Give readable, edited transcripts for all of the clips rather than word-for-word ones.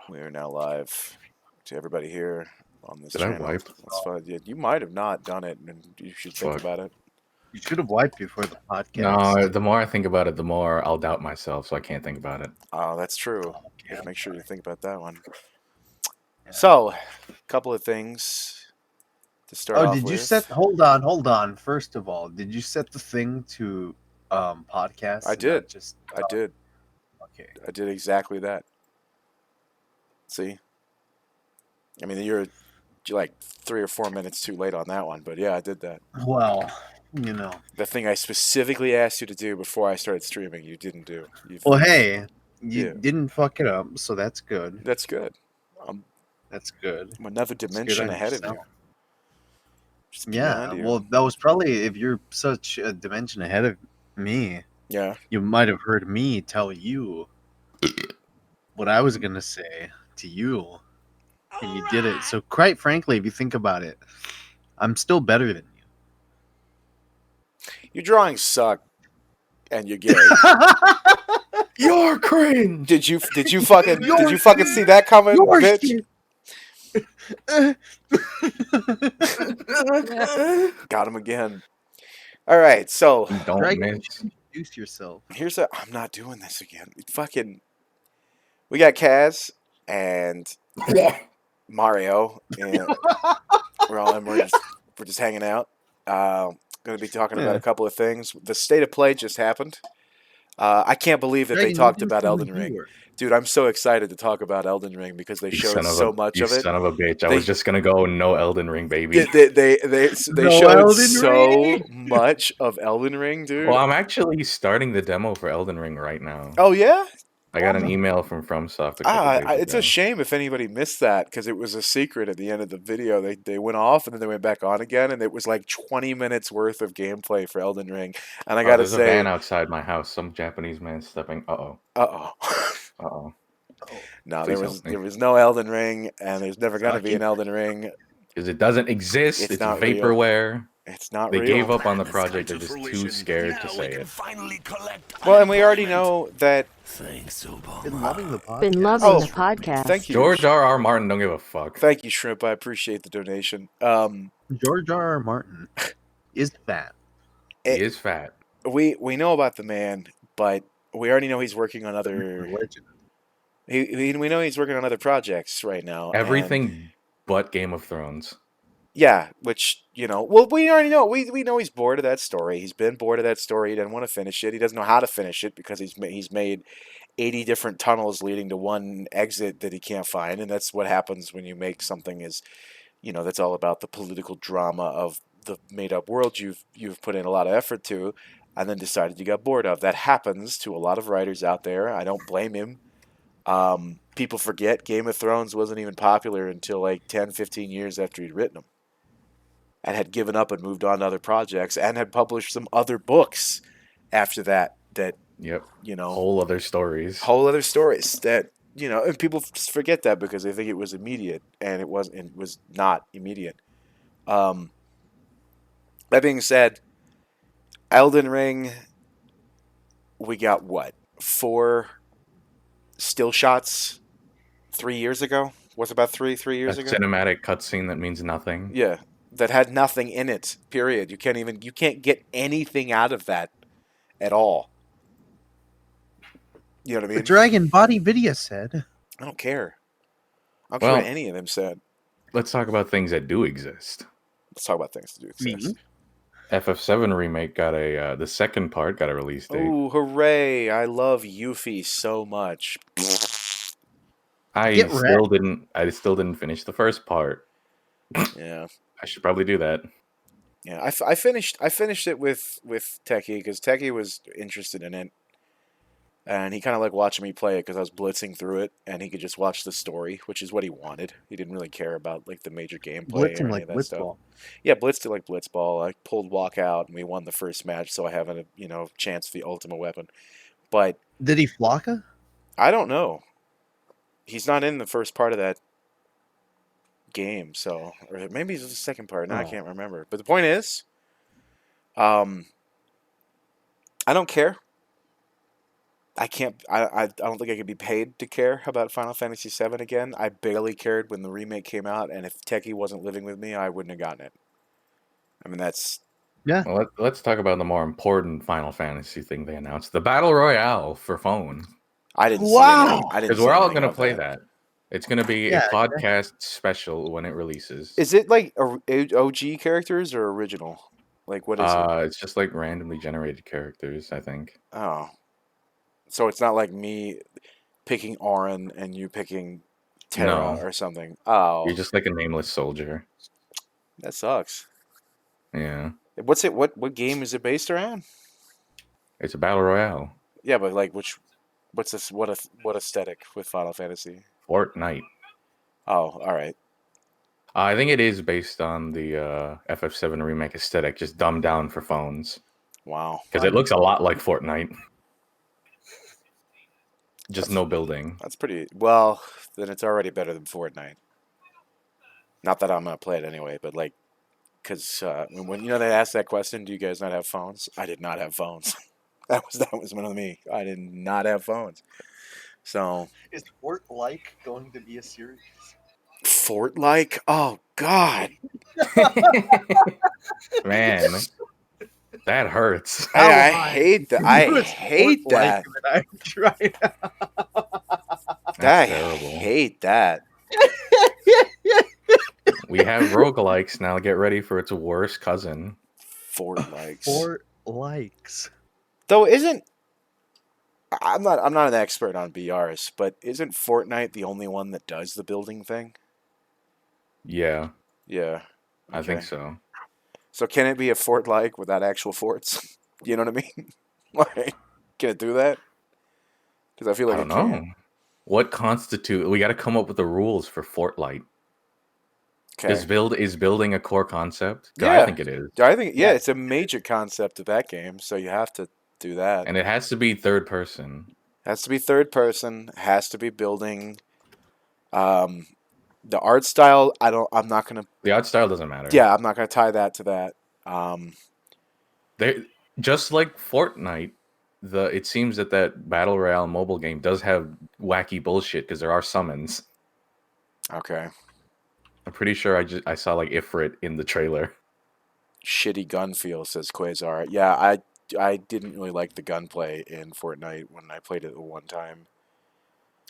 We are now live to everybody here on this Did I channel. wipe? That's fine. Yeah, you might have not done it, and you should think Fuck. about it. You should have wiped before the podcast. No, the more I think about it, the more I'll doubt myself, so I can't think about it. Oh, that's true. Okay, You gotta I'm make sure you sorry. think about that one. Yeah. So, a couple of things to start off did with. you set? Hold on. First of all, did you set the thing to podcast? I and did. not just I did. Okay. I did exactly that. See? I mean, you're like 3 or 4 minutes too late on that one, but yeah, I did that. Well, you know. The thing I specifically asked you to do before I started streaming, you didn't do. Well, hey, you Yeah. didn't fuck it up, so that's good. That's good. That's good. I'm another It's good dimension on ahead of yourself. you. Just Yeah. beyond you. Well, that was probably if you're such a dimension ahead of me. Yeah. You might have heard me tell you what I was gonna say to you. And you did it. So, quite frankly, if you think about it, I'm still better than Your drawings suck, and you're gay. you. You're cringe! Did you fucking see that coming, Your bitch? shit. Got him again. All right, so Don't Greg, miss. introduce yourself. I'm not doing this again. We got Kaz and Mario, and we're just hanging out. Going to be talking about a couple of things. The state of play just happened. I can't believe that they Greg, talked introduce about who Elden you Ring. were. Dude, I'm so excited to talk about Elden Ring because they showed so much of it. Son of a bitch. I They- was just gonna go no Elden Ring, baby. They No showed Elden so Ring? much of Elden Ring, dude. Well, I'm actually starting the demo for Elden Ring right now. Oh yeah, I got an email from FromSoft a couple days ago. it's a shame if anybody missed that because it was a secret at the end of the video. They went off and then they went back on again, and it was like 20 minutes worth of gameplay for Elden Ring. And I gotta there's a say, van outside my house. Some Japanese man stepping. uh-oh. Uh-oh. No, Please help me. there was no Elden Ring, and there's never gonna be Rocky? an Elden Ring. Because it doesn't exist. It's It's not real. vaporware. It's not They real. gave up on the project. They're just too scared to say it. Well, and we already know that. Been loving the podcast. Been loving Oh, the podcast. Thank you, George R.R. Martin don't give a fuck. Thank you, Shrimp. I appreciate the donation. George R.R. Martin is fat. He is fat. We know about the man, but we already know he's working on other. Legend. We know he's working on other projects right now. Everything but Game of Thrones. Yeah, which well, we already know. We know he's bored of that story. He's been bored of that story. He doesn't want to finish it. He doesn't know how to finish it because he's made 80 different tunnels leading to one exit that he can't find, and that's what happens when you make something that's all about the political drama of the made-up world you've put in a lot of effort to, and then decided you got bored of. That happens to a lot of writers out there. I don't blame him. People forget Game of Thrones wasn't even popular until like 10, 15 years after he'd written them. And had given up and moved on to other projects and had published some other books after that. Yep. Whole other stories that, and people just forget that because they think it was immediate, and it was not immediate. That being said, Elden Ring, we got what? 4 still shots 3 years ago? Was about three years ago? Cinematic cutscene that means nothing. Yeah. That had nothing in it, period. You can't get anything out of that at all. You know what I mean? The Dragon Body Video said. I don't care. I don't care what any of them said. Let's talk about things that do exist. Let's talk about things to do exist. FF7 remake got the second part got a release date. Oh, hooray! I love Yuffie so much. I still didn't finish the first part. Yeah. I should probably do that. Yeah, I finished it with Techie because Techie was interested in it, and he kind of like watching me play it because I was blitzing through it, and he could just watch the story, which is what he wanted. He didn't really care about like the major gameplay Blitzing or any like of that stuff. Blitzball. Yeah, blitzed it like Blitzball. I pulled walkout, and we won the first match, so I have a chance for the ultimate weapon. But did he flocka? I don't know. He's not in the first part of that game, so or maybe it's the second part. Now I can't remember. But the point is, I don't care. I can't. I don't think I could be paid to care about Final Fantasy VII again. I barely cared when the remake came out, and if Techie wasn't living with me, I wouldn't have gotten it. I mean, that's Yeah. Well, let's talk about the more important Final Fantasy thing they announced: the Battle Royale for phone. I didn't see Wow. anything. I didn't Because see we're all anything gonna about play that. that. It's gonna be a Yeah. podcast special when it releases. Is it like OG characters or original? Like what is it? It's just like randomly generated characters, I think. Oh, so it's not like me picking Auron and you picking Terra No, or something. Oh, you're just like a nameless soldier. that sucks. Yeah, What's it? What game is it based around? it's a battle royale. Yeah, but like which? What's this? What aesthetic with Final Fantasy? Fortnite. Oh, all right. I think it is based on the FF7 remake aesthetic, just dumbed down for phones. Wow. Because it looks a lot like Fortnite. Just That's- no building. That's pretty well. Then it's already better than Fortnite. Not that I'm gonna play it anyway, but like, cause when they asked that question, do you guys not have phones? I did not have phones. that was one of me. I did not have phones. So Is Fortnite going to be a series? Fort-like? Oh God. Man, that hurts. I hate that. I hate that. I tried. That's I terrible. hate that. We have roguelikes now. Get ready for its worst cousin. Fort-likes. Fortnite. Though isn't I'm not an expert on BRs, but isn't Fortnite the only one that does the building thing? Yeah, Yeah. I think Okay. so. So can it be a fort-like without actual forts? You know what I mean? Like, can it do that? Because I feel like I it don't know. can. What constitute? We got to come up with the rules for Fortnite. Okay. Is building a core concept? Yeah. I think it is, I think Yeah. it's a major concept of that game, so you have to do that. and it has to be third person. Has to be third person. Has to be building. The art style. I'm not gonna. The art style doesn't matter. Yeah, I'm not gonna tie that to that. They just like Fortnite. It seems that battle royale mobile game does have wacky bullshit because there are summons. Okay. I'm pretty sure I saw like Ifrit in the trailer. Shitty gun feel, says Quasar. Yeah, I didn't really like the gunplay in Fortnite when I played it the one time.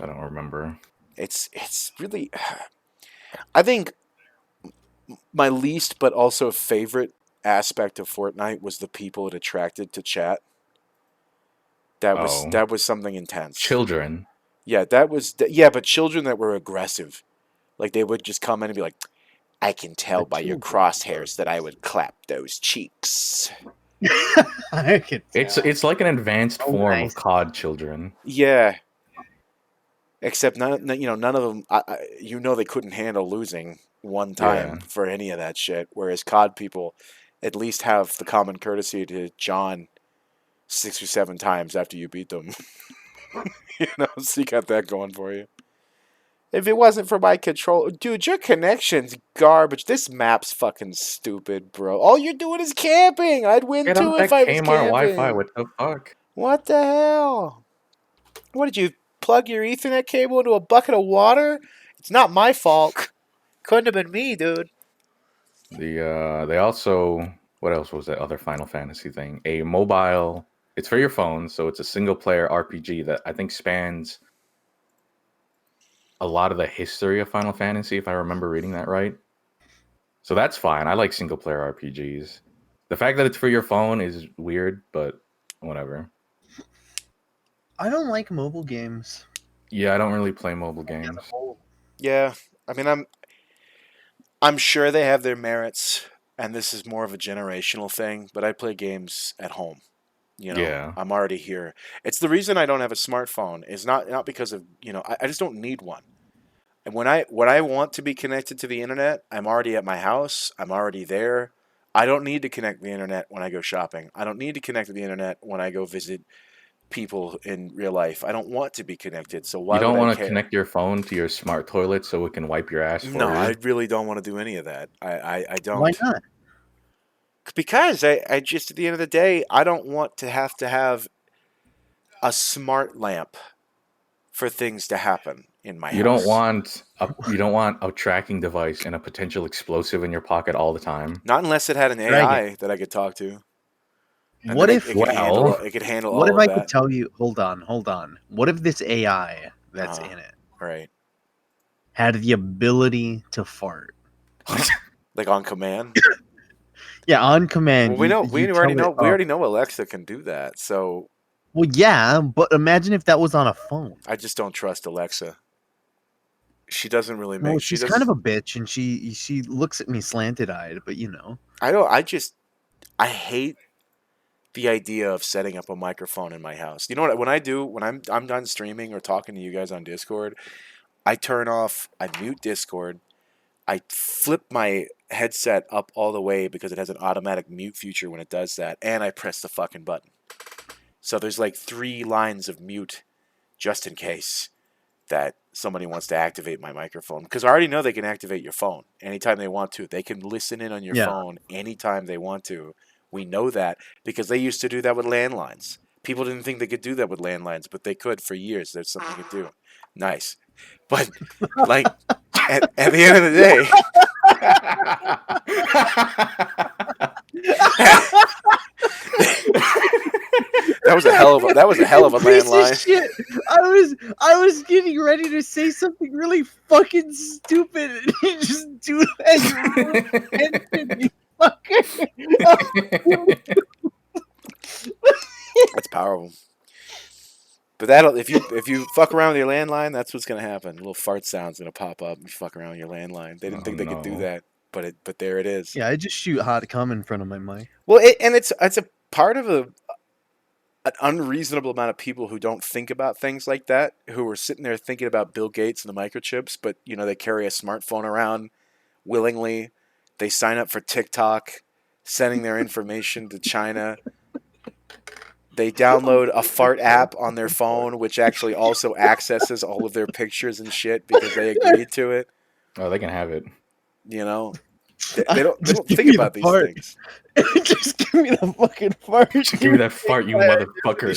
I don't remember. It's really. I think my least but also favorite aspect of Fortnite was the people it attracted to chat. That was something intense. Children. Yeah, but children that were aggressive. Like they would just come in and be like, I can tell by your crosshairs that I would clap those cheeks. I can tell. It's like an advanced Oh, form nice. of COD children. Yeah. Except none of them. They couldn't handle losing one time Yeah. for any of that shit. Whereas COD people, at least have the common courtesy to John 6 or 7 times after you beat them. So you got that going for you. If it wasn't for my control, dude, your connection's garbage. This map's fucking stupid, bro. All you're doing is camping. I'd win Get too on if that I was Kmart camping. Wi-Fi. What the fuck? What the hell? What did you plug your Ethernet cable into a bucket of water? It's not my fault. Couldn't have been me, dude. They also, what else was that other Final Fantasy thing? A mobile. It's for your phone, so it's a single player RPG that I think spans a lot of the history of Final Fantasy, if I remember reading that right. So that's fine. I like single player RPGs. The fact that it's for your phone is weird, but whatever. I don't like mobile games. Yeah, I don't really play mobile games. Yeah, I mean, I'm sure they have their merits, and this is more of a generational thing. But I play games at home. Yeah. I'm already here. It's the reason I don't have a smartphone. Is not because of I just don't need one. And when I want to be connected to the internet, I'm already at my house. I'm already there. I don't need to connect to the internet when I go shopping. I don't need to connect to the internet when I go visit people in real life. I don't want to be connected. So why You don't would I want to care? connect your phone to your smart toilet so it can wipe your ass for No, you? I really don't want to do any of that. I don't. Why not? Because I just at the end of the day, I don't want to have a smart lamp for things to happen in my You house. don't want a tracking device and a potential explosive in your pocket all the time. Not unless it had an AI that I could talk to. And What then if it could handle what all if of I that. could tell you? Hold on. What if this AI that's in it Right. had the ability to fart? Like on command. Yeah, on command. Well, we already know Up. Alexa can do that. So Well, yeah, but imagine if that was on a phone. I just don't trust Alexa. She doesn't really Well, make. She she's kind does. of a bitch, and she looks at me slanted eyed. But I don't. I hate the idea of setting up a microphone in my house. You know what? When I'm done streaming or talking to you guys on Discord, I mute Discord. I flip my headset up all the way because it has an automatic mute feature when it does that, and I press the fucking button. So there's like 3 lines of mute just in case that somebody wants to activate my microphone. Because I already know they can activate your phone anytime they want to. They can listen in on your phone anytime they want to. We know that because they used to do that with landlines. People didn't think they could do that with landlines, but they could for years. There's something you could do. Nice. But, like, at the end of the day... That was a hell of a landline. Shit. I was getting ready to say something really fucking stupid, and you just do that. You fucker. That's powerful. But if you fuck around with your landline, that's what's gonna happen. A little fart sound's gonna pop up. You fuck around with your landline. They didn't think they could do that, but there it is. Yeah, I just shoot hot cum in front of my mic. Well, it's a part of an unreasonable amount of people who don't think about things like that, who are sitting there thinking about Bill Gates and the microchips, but they carry a smartphone around willingly. They sign up for TikTok, sending their information to China. They download a fart app on their phone, which actually also accesses all of their pictures and shit because they agreed to it. Oh, they can have it. They don't think about these things. Just give me the fucking fart. Just give me that fart, you motherfucker.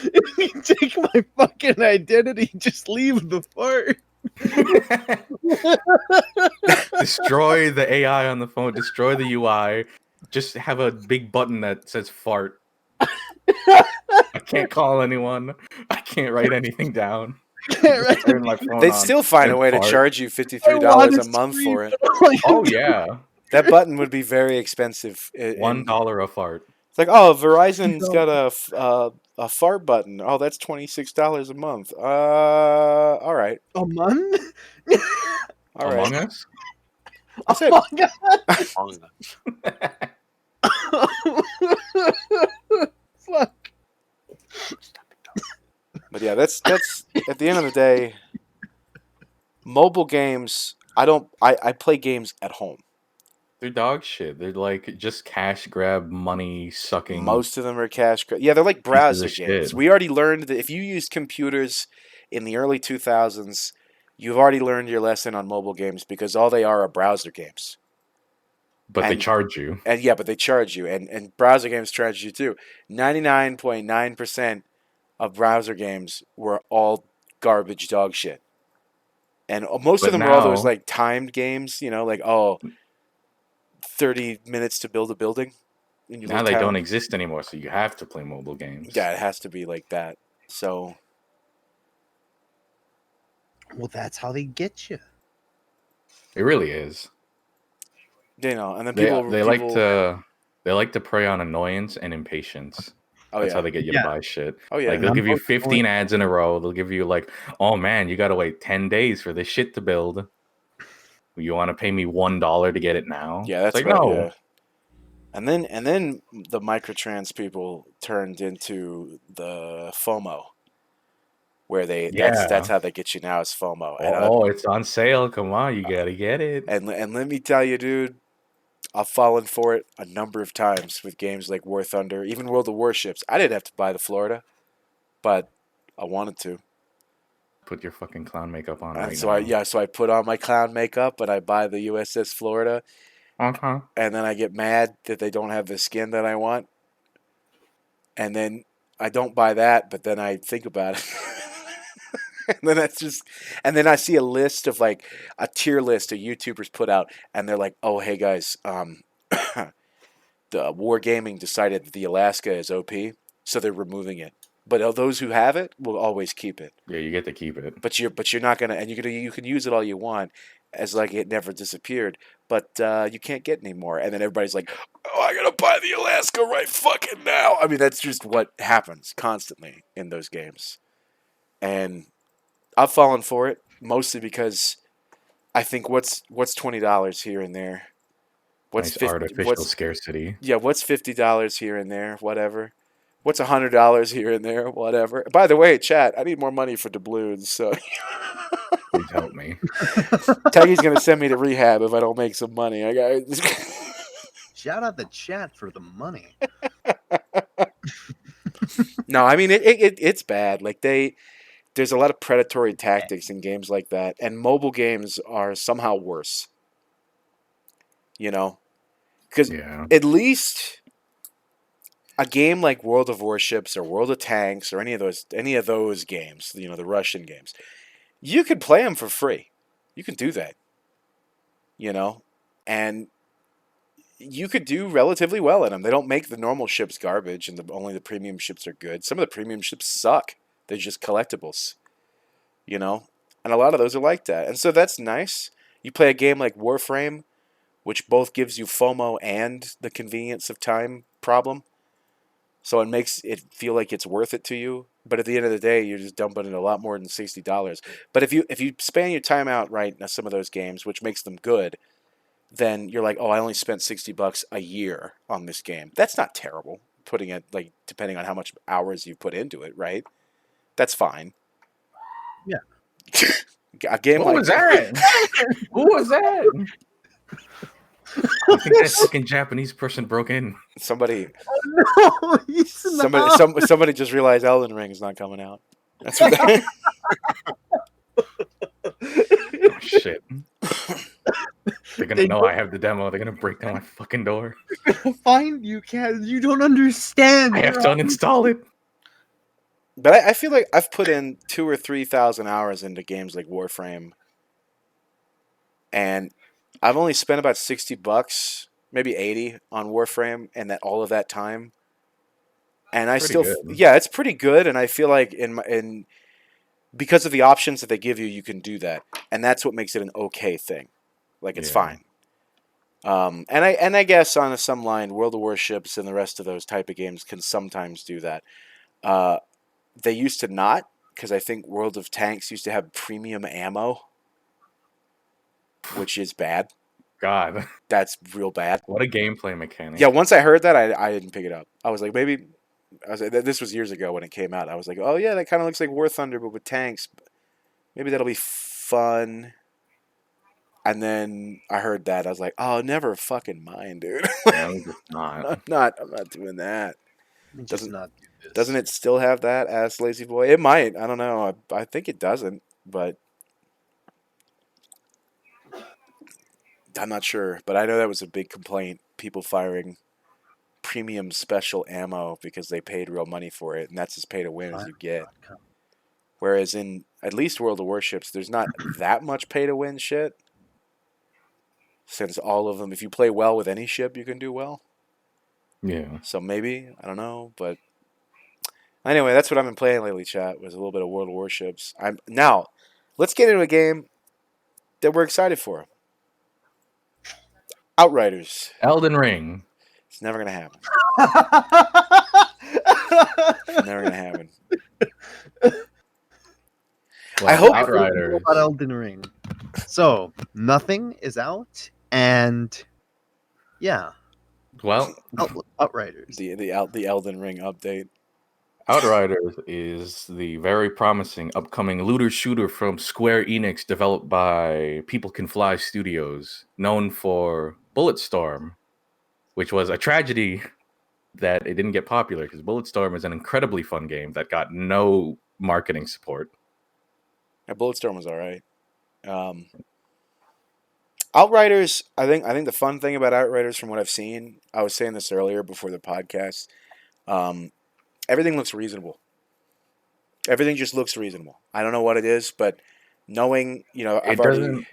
If you take my fucking identity, just leave the fart. Destroy the AI on the phone. Destroy the UI. Just have a big button that says fart. I can't call anyone. I can't write anything down. Turn my phone They'd on still find a way to charge you $53 a month for it. Oh yeah, that button would be very expensive. $1 a fart. It's like, oh, Verizon's got a fart button. Oh, that's $26 a month. All right. A month? All right. Among Us? That's it. Among Us. Fuck. But yeah, that's at the end of the day, mobile games. I play games at home. They're dog shit. They're like just cash grab, money sucking. Most of them are cash grab. Yeah, they're like browser games. We already learned that if you used computers in the early 2000s, you've already learned your lesson on mobile games because all they are browser games. But they charge you. But they charge you, and browser games charge you too. 99.9% of browser games were all garbage dog shit, and most of them were all those like timed games. 30 minutes to build a building. Now they don't exist anymore, so you have to play mobile games. Yeah, it has to be like that. So, well, that's how they get you. It really is. And then they like to prey on annoyance and impatience. That's how they get you to buy shit. Oh yeah, like they'll give you 15 ads in a row. They'll give you like, oh man, you gotta wait 10 days for this shit to build. You want to pay me $1 to get it now? Yeah, that's like, right. no. Yeah. And then the microtrans people turned into the FOMO, where that's how they get you now is FOMO. And, it's on sale. Come on, you gotta get it. And let me tell you, dude, I've fallen for it a number of times with games like War Thunder, even World of Warships. I didn't have to buy the Florida, but I wanted to. Put your fucking clown makeup on so I put on my clown makeup and I buy the USS Florida. Uh-huh. And then I get mad that they don't have the skin that I want. And then I don't buy that, but then I think about it. And then I see a list of like a tier list of YouTubers put out, and they're like, "Oh, hey guys, the Wargaming decided that the Alaska is OP, so they're removing it. But those who have it will always keep it. Yeah, you get to keep it. But you're not gonna, and you can use it all you want, as like it never disappeared. But you can't get any more. And then everybody's like, "Oh, I gotta buy the Alaska right fucking now." I mean, that's just what happens constantly in those games, and I've fallen for it mostly because I think what's $20 here and there. What's Nice 50, artificial scarcity. yeah, what's $50 here and there, whatever. What's $100 here and there, whatever. By the way, chat, I need more money for doubloons, so Please help me. Teggy's gonna send me to rehab if I don't make some money. I got Shout out the chat for the money. No, I mean it's bad. Like there's a lot of predatory tactics in games like that, and mobile games are somehow worse. You know, because Yeah. at least a game like World of Warships or World of Tanks or any of those games, you know, the Russian games, you could play them for free. You can do that, you know, and you could do relatively well in them. They don't make the normal ships garbage, and only the premium ships are good. Some of the premium ships suck. They're just collectibles, you know, and a lot of those are like that. And so that's nice. You play a game like Warframe, which both gives you FOMO and the convenience of time problem. So it makes it feel like it's worth it to you. But at the end of the day, you're just dumping in a lot more than $60. But if you span your time out right in some of those games, which makes them good, then you're like, oh, I only spent $60 a year on this game. That's not terrible. Putting it like depending on how much hours you put into it, right? That's fine. Yeah. A game What like was that? Who was that? I think that fucking Japanese person broke in. somebody Oh, no, he's in the house. somebody just realized Elden Ring is not coming out. That's what that, Oh, shit. They're gonna know I have the demo. They're gonna break down my fucking door. Find you, Kaz. You don't understand. I have to uninstall it. But I feel like I've put in 2,000 or 3,000 hours into games like Warframe, and I've only spent about $60, maybe 80, on Warframe, and that all of that time. And I Pretty still, good. yeah, it's pretty good, and I feel like in because of the options that they give you, you can do that, and that's what makes it an okay thing. Like it's Yeah. fine. And I guess on some line, World of Warships and the rest of those type of games can sometimes do that. They used to not, because I think World of Tanks used to have premium ammo, which is bad. God, That's real bad. what a gameplay mechanic. Yeah, once I heard that, I didn't pick it up. I was like, maybe. This was years ago when it came out. I was like, oh yeah, that kind of looks like War Thunder, but with tanks. Maybe that'll be fun. And then I heard that. I was like, oh, never fucking mind, dude. Yeah, I'm just not. I'm not doing that. Just Doesn't- not do this. Doesn't it still have that Ass Lazy Boy? It might. I don't know. I think it doesn't, but I'm not sure. But I know that was a big complaint. People firing premium special ammo because they paid real money for it, and that's as pay to win as you get. Whereas in at least World of Warships, there's not that much pay to win shit. Since all of them, if you play well with any ship, you can do well. Yeah. So maybe, I don't know, but anyway, that's what I've been playing lately, chat, was a little bit of World of Warships. Now, let's get into a game that we're excited for. Outriders. Elden Ring. It's never going to happen. It's never going to happen. Well, I hope- Outriders. About Elden Ring. So nothing is out, and yeah, Well, Outriders. The Elden Ring update. Outriders is the very promising upcoming looter shooter from Square Enix, developed by People Can Fly Studios, known for Bulletstorm, which was a tragedy that it didn't get popular because Bulletstorm is an incredibly fun game that got no marketing support. Yeah, Bulletstorm was all right. Outriders, I think the fun thing about Outriders from what I've seen, I was saying this earlier before the podcast, Everything looks reasonable. Everything just looks reasonable. I don't know what it is, but knowing, I've It already. doesn't.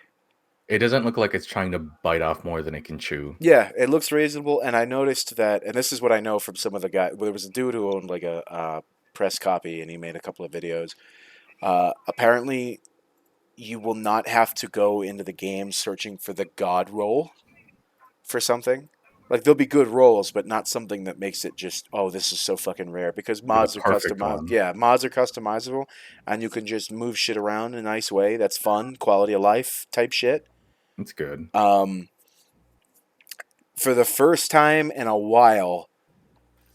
It doesn't look like it's trying to bite off more than it can chew. Yeah, it looks reasonable, and I noticed that, and this is what I know from some of the guys. There was a dude who owned like a press copy, and he made a couple of videos. Apparently, you will not have to go into the game searching for the god roll for something. Like there'll be good rolls, but not something that makes it just this is so fucking rare because The mods are perfect customized. one. Yeah, mods are customizable, and you can just move shit around in a nice way. That's fun, quality of life type shit. It's good. For the first time in a while,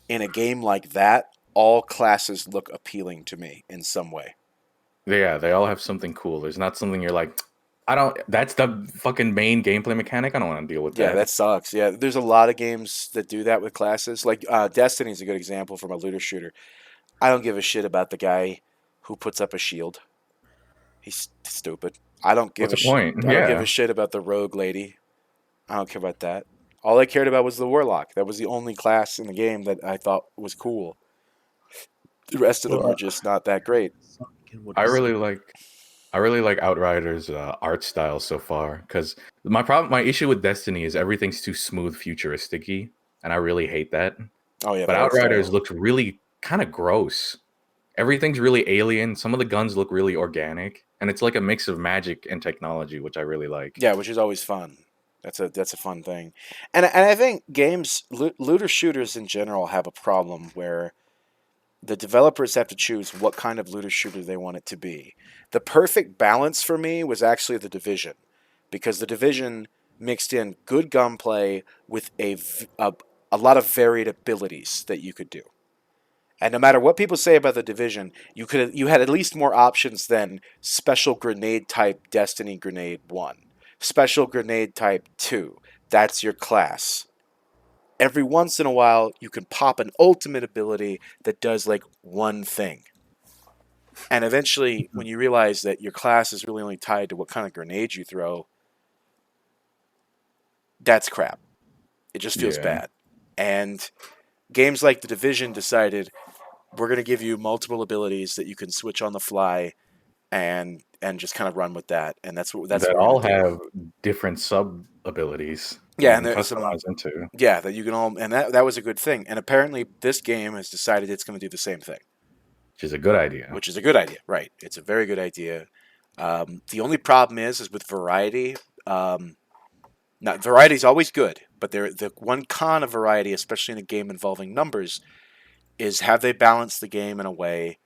in a game like that, all classes look appealing to me in some way. Yeah, they all have something cool. There's not something you're like, I don't. That's the fucking main gameplay mechanic. I don't want to deal with Yeah, that. that sucks. Yeah, there's a lot of games that do that with classes. Like Destiny's a good example from a looter shooter. I don't give a shit about the guy who puts up a shield. He's stupid. I don't give What's a the point? I don't give a Yeah, shit about the rogue lady. I don't care about that. All I cared about was the warlock. That was the only class in the game that I thought was cool. The rest of them are Well, just not that great. I really like. I really like Outriders' art style so far because my issue with Destiny is everything's too smooth, futuristic-y, and I really hate that. Oh yeah, But the art Outriders style. looks really kind of gross. Everything's really alien. Some of the guns look really organic, and it's like a mix of magic and technology, which I really like. Yeah, which is always fun. That's a fun thing, and I think games looter shooters in general have a problem where the developers have to choose what kind of looter shooter they want it to be. The perfect balance for me was actually the Division, because the Division mixed in good gunplay with a lot of varied abilities that you could do. And no matter what people say about the Division, you had at least more options than special grenade type Destiny Grenade 1, special grenade type 2. That's your class. Every once in a while, you can pop an ultimate ability that does like one thing. And eventually, when you realize that your class is really only tied to what kind of grenades you throw, that's crap. It just feels Yeah, bad. And games like The Division decided we're going to give you multiple abilities that you can switch on the fly and just kind of run with that. And that's what that we're all going to do. have different sub abilities that Yeah, you and can there's some customize into, yeah that you can all and that was a good thing. And apparently, this game has decided it's going to do the same thing, which is a good idea. which is a good idea. Right? It's a very good idea. The only problem is with variety. Not variety is always good, but the one con of variety, especially in a game involving numbers, is have they balanced the game in a way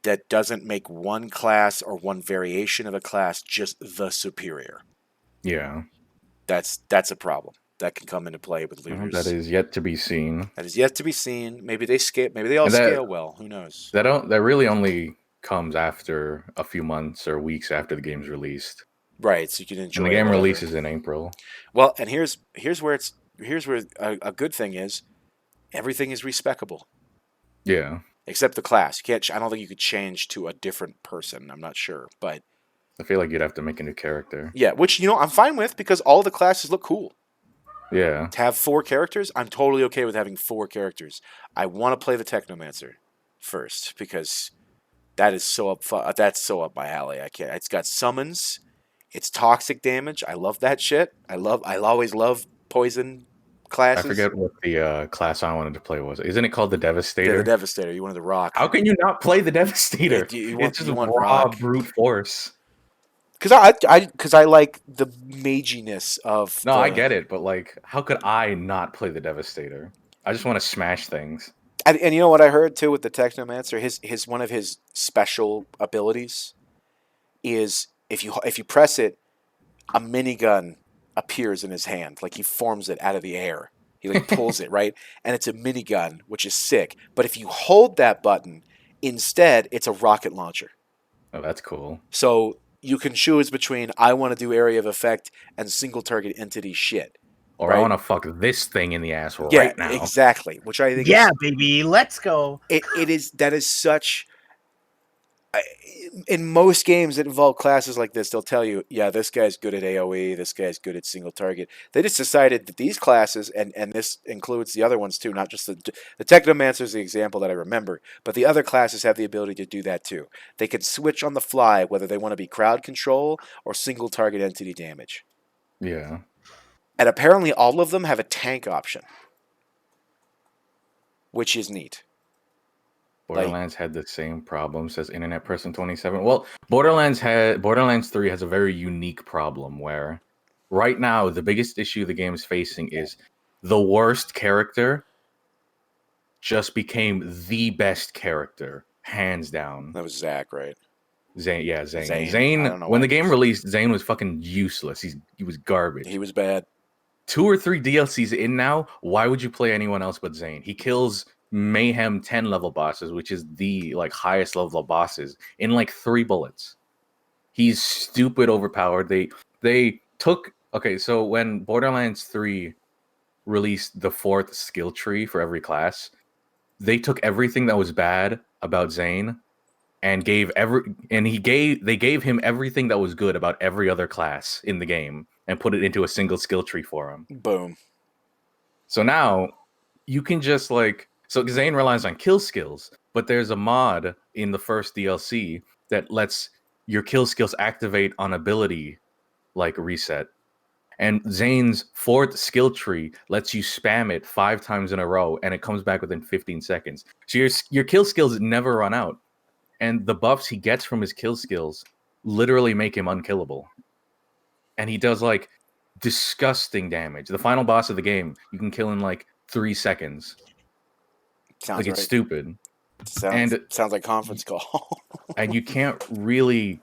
that doesn't make one class or one variation of a class just the superior. Yeah, That's a problem that can come into play with well, that looters. is yet to be seen, That is yet to be seen. Maybe they scale. Maybe they all and that scale well. Who knows? that really only comes after a few months or weeks after the game's released. Right. So you can And the enjoy it. game Whatever. releases in April. Well, and here's where a good thing is. Everything is respecable Yeah, except the class. You can't. I don't think you could change to a different person. I'm not sure, but I feel like you'd have to make a new character. yeah. Which I'm fine with because all the classes look cool. Yeah, To have 4 characters, I'm totally okay with having 4 characters. I want to play the Technomancer first because that is so up. That's so up my alley. I can't. It's got summons. It's toxic damage. I love that shit. I'll always love poison I classes. forget what the class I wanted to play was. Isn't it called the Yeah, the Devastator? Devastator. You wanted the rock. How can you not play the Devastator? You It's just want raw rock. brute force. Because I like the maginess of. No, I get it, but like, how could I not play the Devastator? I just want to smash things. And you know what I heard too with the Technomancer? His one of his special abilities is if you press it, a minigun appears in his hand, like he forms it out of the air. He like pulls it right, and it's a minigun, which is sick. But if you hold that button, instead it's a rocket launcher. Oh, that's cool. So you can choose between I want to do area of effect and single target entity shit. Or Right? I want to fuck this thing in the ass Yeah, right now. exactly. Which I think Yeah, baby, let's go. it is that is such in most games that involve classes like this, they'll tell you, yeah, this guy's good at AoE, this guy's good at single target. They just decided that these classes, and this includes the other ones too, not just the Technomancer is the example that I remember, but the other classes have the ability to do that too. They can switch on the fly whether they want to be crowd control or single target entity damage. Yeah. And apparently all of them have a tank option, which is neat. Borderlands had the same problems as Internet Person 27. Well, Borderlands 3 has a very unique problem where right now the biggest issue the game is facing is the worst character just became the best character, hands down. That was Zach, right? Zane, yeah, Zane. Zane. Zane, I don't know when why the game released, Zane was fucking useless. He was garbage. He was bad. 2 or 3 DLCs in now, why would you play anyone else but Zane? He kills Mayhem 10 level bosses, which is the like highest level of bosses, in like 3 bullets. He's stupid overpowered. They took so when Borderlands 3 released the 4th skill tree for every class, they took everything that was bad about Zane and they gave him everything that was good about every other class in the game and put it into a single skill tree for him. Boom. So now you can just so Zane relies on kill skills, but there's a mod in the first DLC that lets your kill skills activate on ability reset. And Zane's 4th skill tree lets you spam it 5 times in a row and it comes back within 15 seconds. So your kill skills never run out. And the buffs he gets from his kill skills literally make him unkillable. And he does disgusting damage. The final boss of the game, you can kill in 3 seconds. Sounds it's right. stupid. Sounds like conference call. And you can't really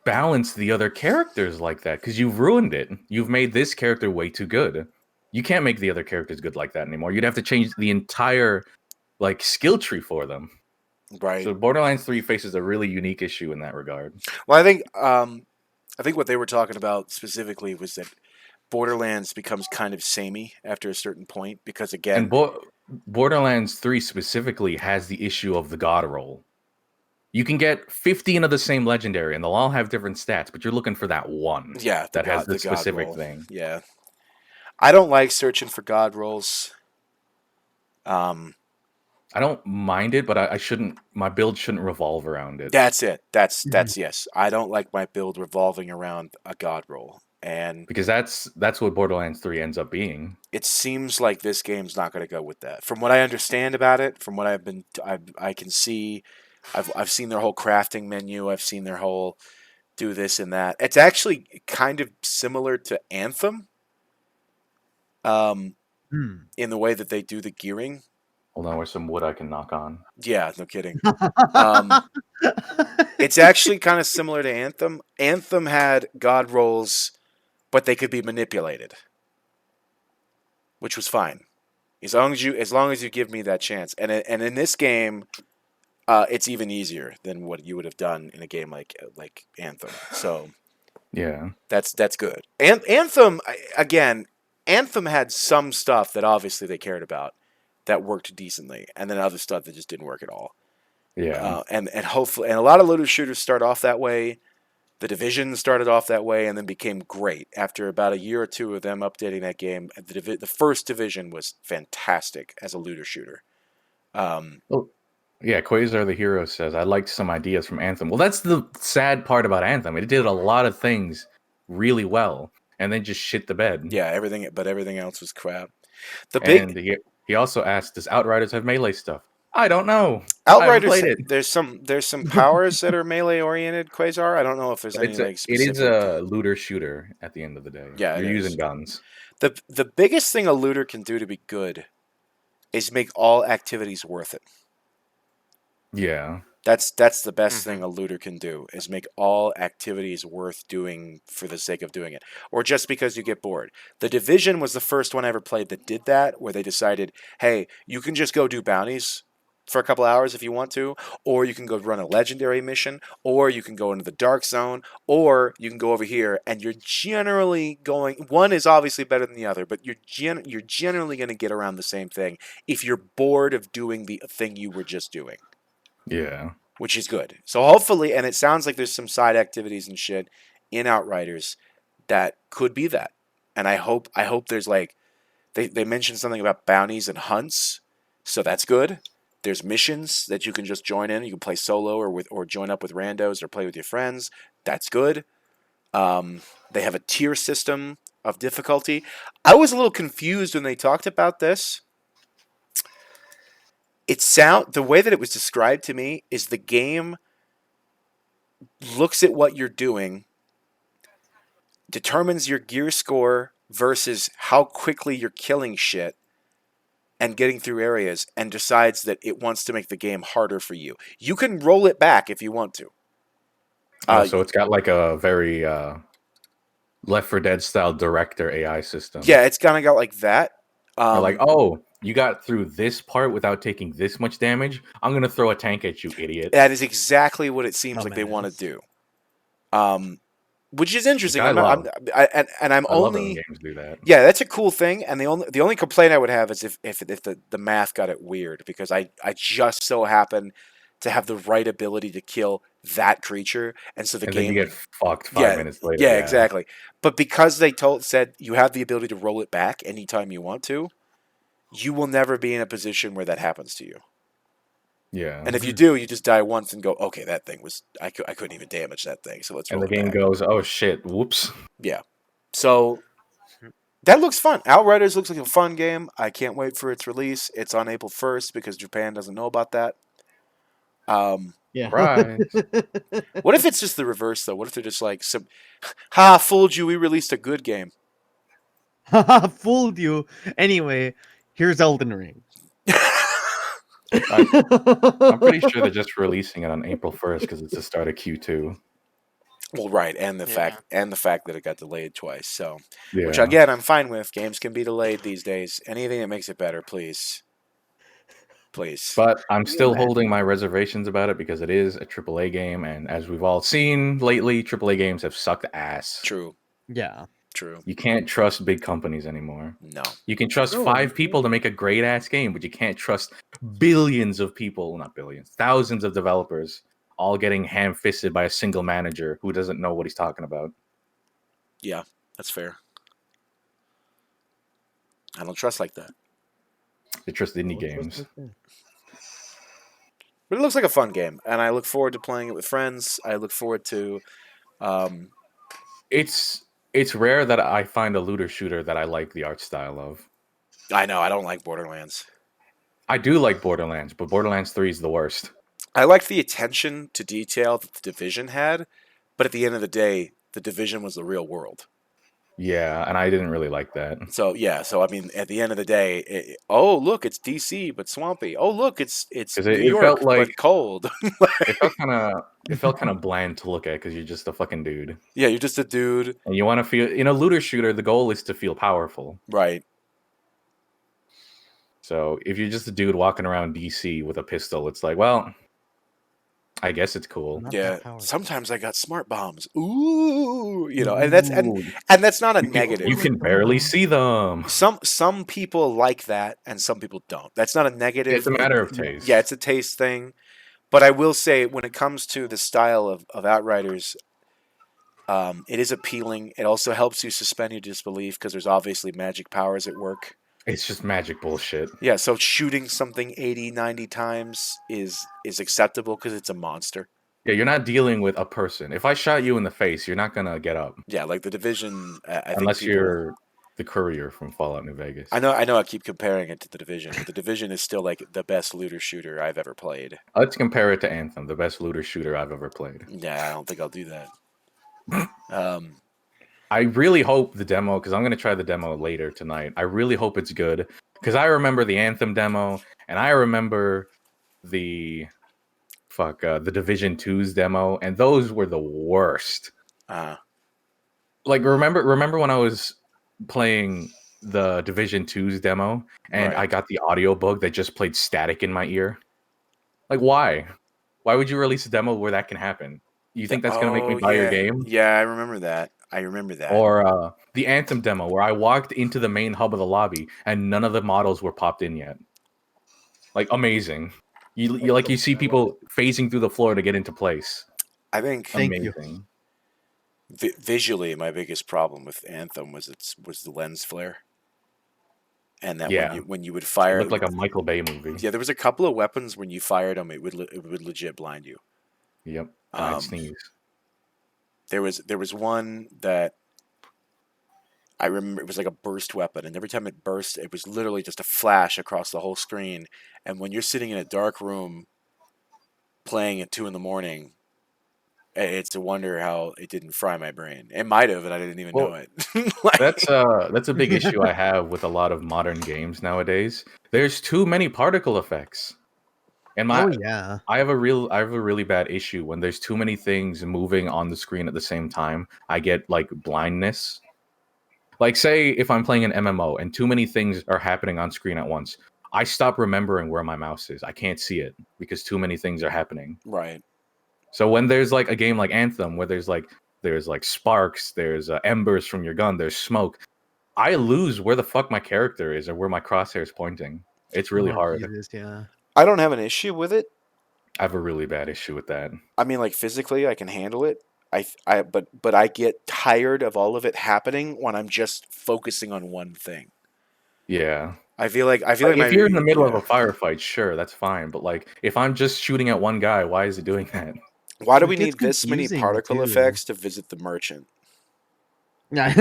balance the other characters like that because you've ruined it. You've made this character way too good. You can't make the other characters good like that anymore. You'd have to change the entire skill tree for them. Right. So Borderlands 3 faces a really unique issue in that regard. Well, I think what they were talking about specifically was that Borderlands becomes kind of samey after a certain point because, again... And Borderlands 3 specifically has the issue of the god roll. You can get 15 of the same legendary, and they'll all have different stats, but you're looking for that one that has the specific thing. Yeah. I don't like searching for god rolls. I don't mind it, but I shouldn't. My build shouldn't revolve around it. That's it. That's yes. I don't like my build revolving around a god roll, and because that's what Borderlands 3 ends up being. It seems like this game's not going to go with that. From what I understand about it, from what I can see, I've seen their whole crafting menu. I've seen their whole do this and that. It's actually kind of similar to Anthem, in the way that they do the gearing. Hold on, where's some wood I can knock on? Yeah, no kidding. It's actually kind of similar to Anthem. Anthem had god rolls, but they could be manipulated, which was fine, as long as you give me that chance. And in this game, it's even easier than what you would have done in a game like Anthem. So yeah, that's good. And Anthem had some stuff that obviously they cared about that worked decently, and then other stuff that just didn't work at all. Yeah, and hopefully, and a lot of looter shooters start off that way. The Division started off that way and then became great after about a year or two of them updating that game. The first Division was fantastic as a looter shooter. Yeah, Quasar the Hero says, I liked some ideas from Anthem. Well, that's the sad part about Anthem. It did a lot of things really well and then just shit the bed. Yeah, everything else was crap. He also asked, does Outriders have melee stuff? I don't know. Outriders, there's some powers that are melee oriented, Quasar. I don't know if there's any specific. It is a looter shooter at the end of the day. Yeah, you're using guns. The biggest thing a looter can do to be good is make all activities worth it. Yeah. That's the best thing a looter can do, is make all activities worth doing for the sake of doing it, or just because you get bored. The Division was the first one I ever played that did that, where they decided, hey, you can just go do bounties for a couple hours if you want to, or you can go run a legendary mission, or you can go into the dark zone, or you can go over here, and you're generally going... One is obviously better than the other, but you're generally going to get around the same thing if you're bored of doing the thing you were just doing. Yeah. which is good. So hopefully, and it sounds like there's some side activities and shit in Outriders that could be that. And I hope there's like they mentioned something about bounties and hunts, so that's good. There's missions that you can just join in. You can play solo or join up with randos or play with your friends. That's good. They have a tier system of difficulty. I was a little confused when they talked about this. The way that it was described to me is the game looks at what you're doing, determines your gear score versus how quickly you're killing shit and getting through areas, and decides that it wants to make the game harder for you. You can roll it back if you want to. So it's got like a very Left 4 Dead style director AI system. Yeah, it's kind of got like that. They're like, oh, you got through this part without taking this much damage. I'm gonna throw a tank at you, idiot. That is exactly what it seems like they want to do. Which is interesting. I love and I'm I love it when only games do that. yeah, that's a cool thing. And the only complaint I would have is if the math got it weird, because I just so happen to have the right ability to kill that creature, and so the And game then you get fucked 5 minutes later. yeah, exactly. But because they said you have the ability to roll it back anytime you want to, you will never be in a position where that happens to you. Yeah. And if you do, you just die once and go, okay, that thing was I couldn't even damage that thing, so let's roll And the it game back. goes, oh shit, whoops. Yeah. So that looks fun. Outriders looks like a fun game. I can't wait for its release. It's on April 1st because Japan doesn't know about that. Yeah. Right. What if it's just the reverse though? What if they're just like ha, fooled you, we released a good game. Haha, fooled you. Anyway, here's Elden Ring. I'm pretty sure they're just releasing it on April 1st because it's the start of Q2. Well, right, and the Yeah. fact that it got delayed twice. So, Yeah. which again, I'm fine with. Games can be delayed these days. Anything that makes it better, please. Please. But I'm still imagine? holding my reservations about it because it is a AAA game, and as we've all seen lately, AAA games have sucked ass. True. Yeah. True. You can't trust big companies anymore. No. You can trust No, 5 people to make a great ass game, but you can't trust billions of people, not billions, thousands of developers, all getting ham-fisted by a single manager who doesn't know what he's talking about. Yeah, that's fair. I don't trust like that. They trust indie games. But it looks like a fun game, and I look forward to playing it with friends. I look forward to It's rare that I find a looter shooter that I like the art style of. I know I don't like Borderlands. I do like Borderlands, but Borderlands 3 is the worst. I liked the attention to detail that the Division had, but at the end of the day, the Division was the real world. Yeah, and I didn't really like that. So yeah, so I mean, at the end of the day, oh look, it's DC but swampy. Oh look, it's 'Cause New it York felt but like- cold. It felt kind of bland to look at because you're just a fucking dude, Yeah, you're just a dude, and you want to feel. In a looter shooter, the goal is to feel powerful. right? So if you're just a dude walking around DC with a pistol, it's like, well, I guess it's cool. Not Yeah. that powerful. Sometimes I got smart bombs. Ooh, and that's not a negative. You can barely see them. Some people like that, and some people don't. That's not a negative. It's a matter of taste. Yeah, it's a taste thing. But I will say, when it comes to the style of Outriders, it is appealing. It also helps you suspend your disbelief because there's obviously magic powers at work. It's just magic bullshit. Yeah, so shooting something 80, 90 times is acceptable because it's a monster. Yeah, you're not dealing with a person. If I shot you in the face, you're not gonna get up Yeah, like the Division. I think unless people- you're the courier from Fallout New Vegas. I know. I keep comparing it to the Division, but the Division is still like the best looter shooter I've ever played. Let's compare it to Anthem, the best looter shooter I've ever played. Yeah, I don't think I'll do that. I really hope the demo, because I'm going to try the demo later tonight. I really hope it's good, because I remember the Anthem demo, and I remember the Division 2's demo, and those were the worst. Like, remember when I was playing the Division 2's demo, and Right. I got the audiobook that just played static in my ear? Like, why? Why would you release a demo where that can happen? You think that's going to make me buy your game? Yeah, I remember that. Or the Anthem demo, where I walked into the main hub of the lobby and none of the models were popped in yet. Like, amazing. You see people phasing through the floor to get into place. I think Thank you. Amazing. visually my biggest problem with Anthem was the lens flare, and that Yeah. when you would It fire, looked like a Michael Bay movie. yeah, there was a couple of weapons when you fired them, it would legit blind you. Yep. And I'd Um, sneeze. there was one that I remember, it was like a burst weapon, and every time it burst, it was literally just a flash across the whole screen. And when you're sitting in a dark room playing at 2 in the morning, it's a wonder how it didn't fry my brain. It might have, and I didn't even know Well, it. Like, that's a big issue I have with a lot of modern games nowadays. There's too many particle effects. And Oh yeah. I have a really bad issue when there's too many things moving on the screen at the same time. I get like blindness. Like say if I'm playing an MMO and too many things are happening on screen at once, I stop remembering where my mouse is. I can't see it because too many things are happening. right. So when there's like a game like Anthem where there's like sparks, there's embers from your gun, there's smoke, I lose where the fuck my character is or where my crosshair is pointing. It's really Oh, hard. Jesus, yeah. I don't have an issue with it. I have a really bad issue with that. I mean, like physically, I can handle it. But I get tired of all of it happening when I'm just focusing on one thing. Yeah. I feel like Like, my if you're in the middle of yeah. a firefight, sure, that's fine. But like, if I'm just shooting at one guy, why is it doing that? Why do It we gets need this many confusing, particle too. effects to visit the merchant? Yeah.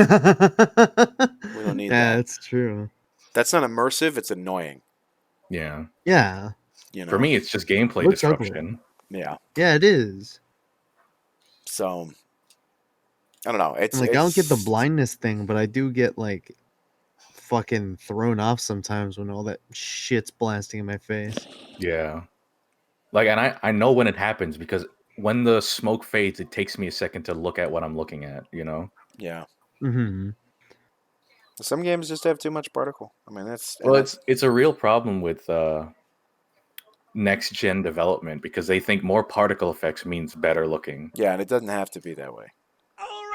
We don't need Yeah, that. that's true. That's not immersive. It's annoying. Yeah. Yeah. You know. For me, it's just gameplay Looks ugly. disruption. Yeah. Yeah, it is. So I don't know. It's Like I don't get the it's- blindness thing, but I do get like fucking thrown off sometimes when all that shit's blasting in my face. Yeah. Like, and I know when it happens because when the smoke fades, it takes me a second to look at what I'm looking at, you know? Yeah. Mm-hmm. Some games just have too much particle. I mean, that's Well, it's a real problem with next gen development because they think more particle effects means better looking. yeah, and it doesn't have to be that way.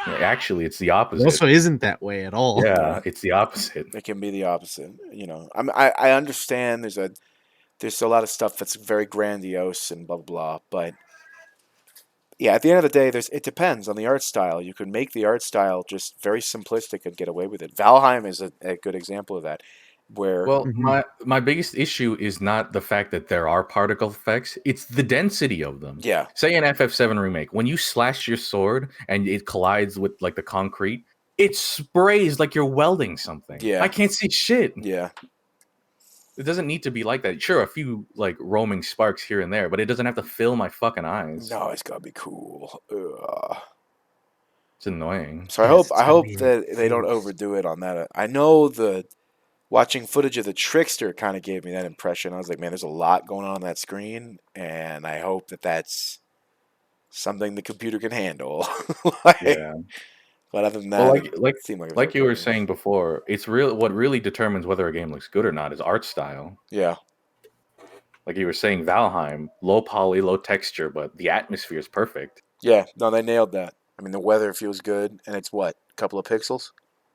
Yeah, actually, it's the It opposite. also isn't that way at all. Yeah, it's the opposite. It can be the opposite. You know, I understand there's a lot of stuff that's very grandiose and blah blah blah, but yeah, at the end of the day, it depends on the art style. You can make the art style just very simplistic and get away with it. Valheim is a good example of that, where Well, Mhm. my biggest issue is not the fact that there are particle effects; it's the density of them. yeah, Say an FF7 remake, when you slash your sword and it collides with like the concrete, it sprays like you're welding something. Yeah. I can't see shit. yeah, It doesn't need to be like that. Sure, a few like roaming sparks here and there, but it doesn't have to fill my fucking eyes. no, it's gotta be cool. Ugh. It's annoying. So Yes, I it's hope gotta be that they don't oof. overdo it on that. I know watching footage of the Trickster kind of gave me that impression. I was like, man, there's a lot going on that screen, and I hope that that's something the computer can handle. Like, Yeah. but other than that, Well, it seemed like it was like you were okay. saying before, it's real. What really determines whether a game looks good or not is art style. Yeah, Like you were saying, Valheim, low poly, low texture, but the atmosphere is perfect. yeah, no, they nailed that. I mean, the weather feels good, and it's what, a couple of pixels,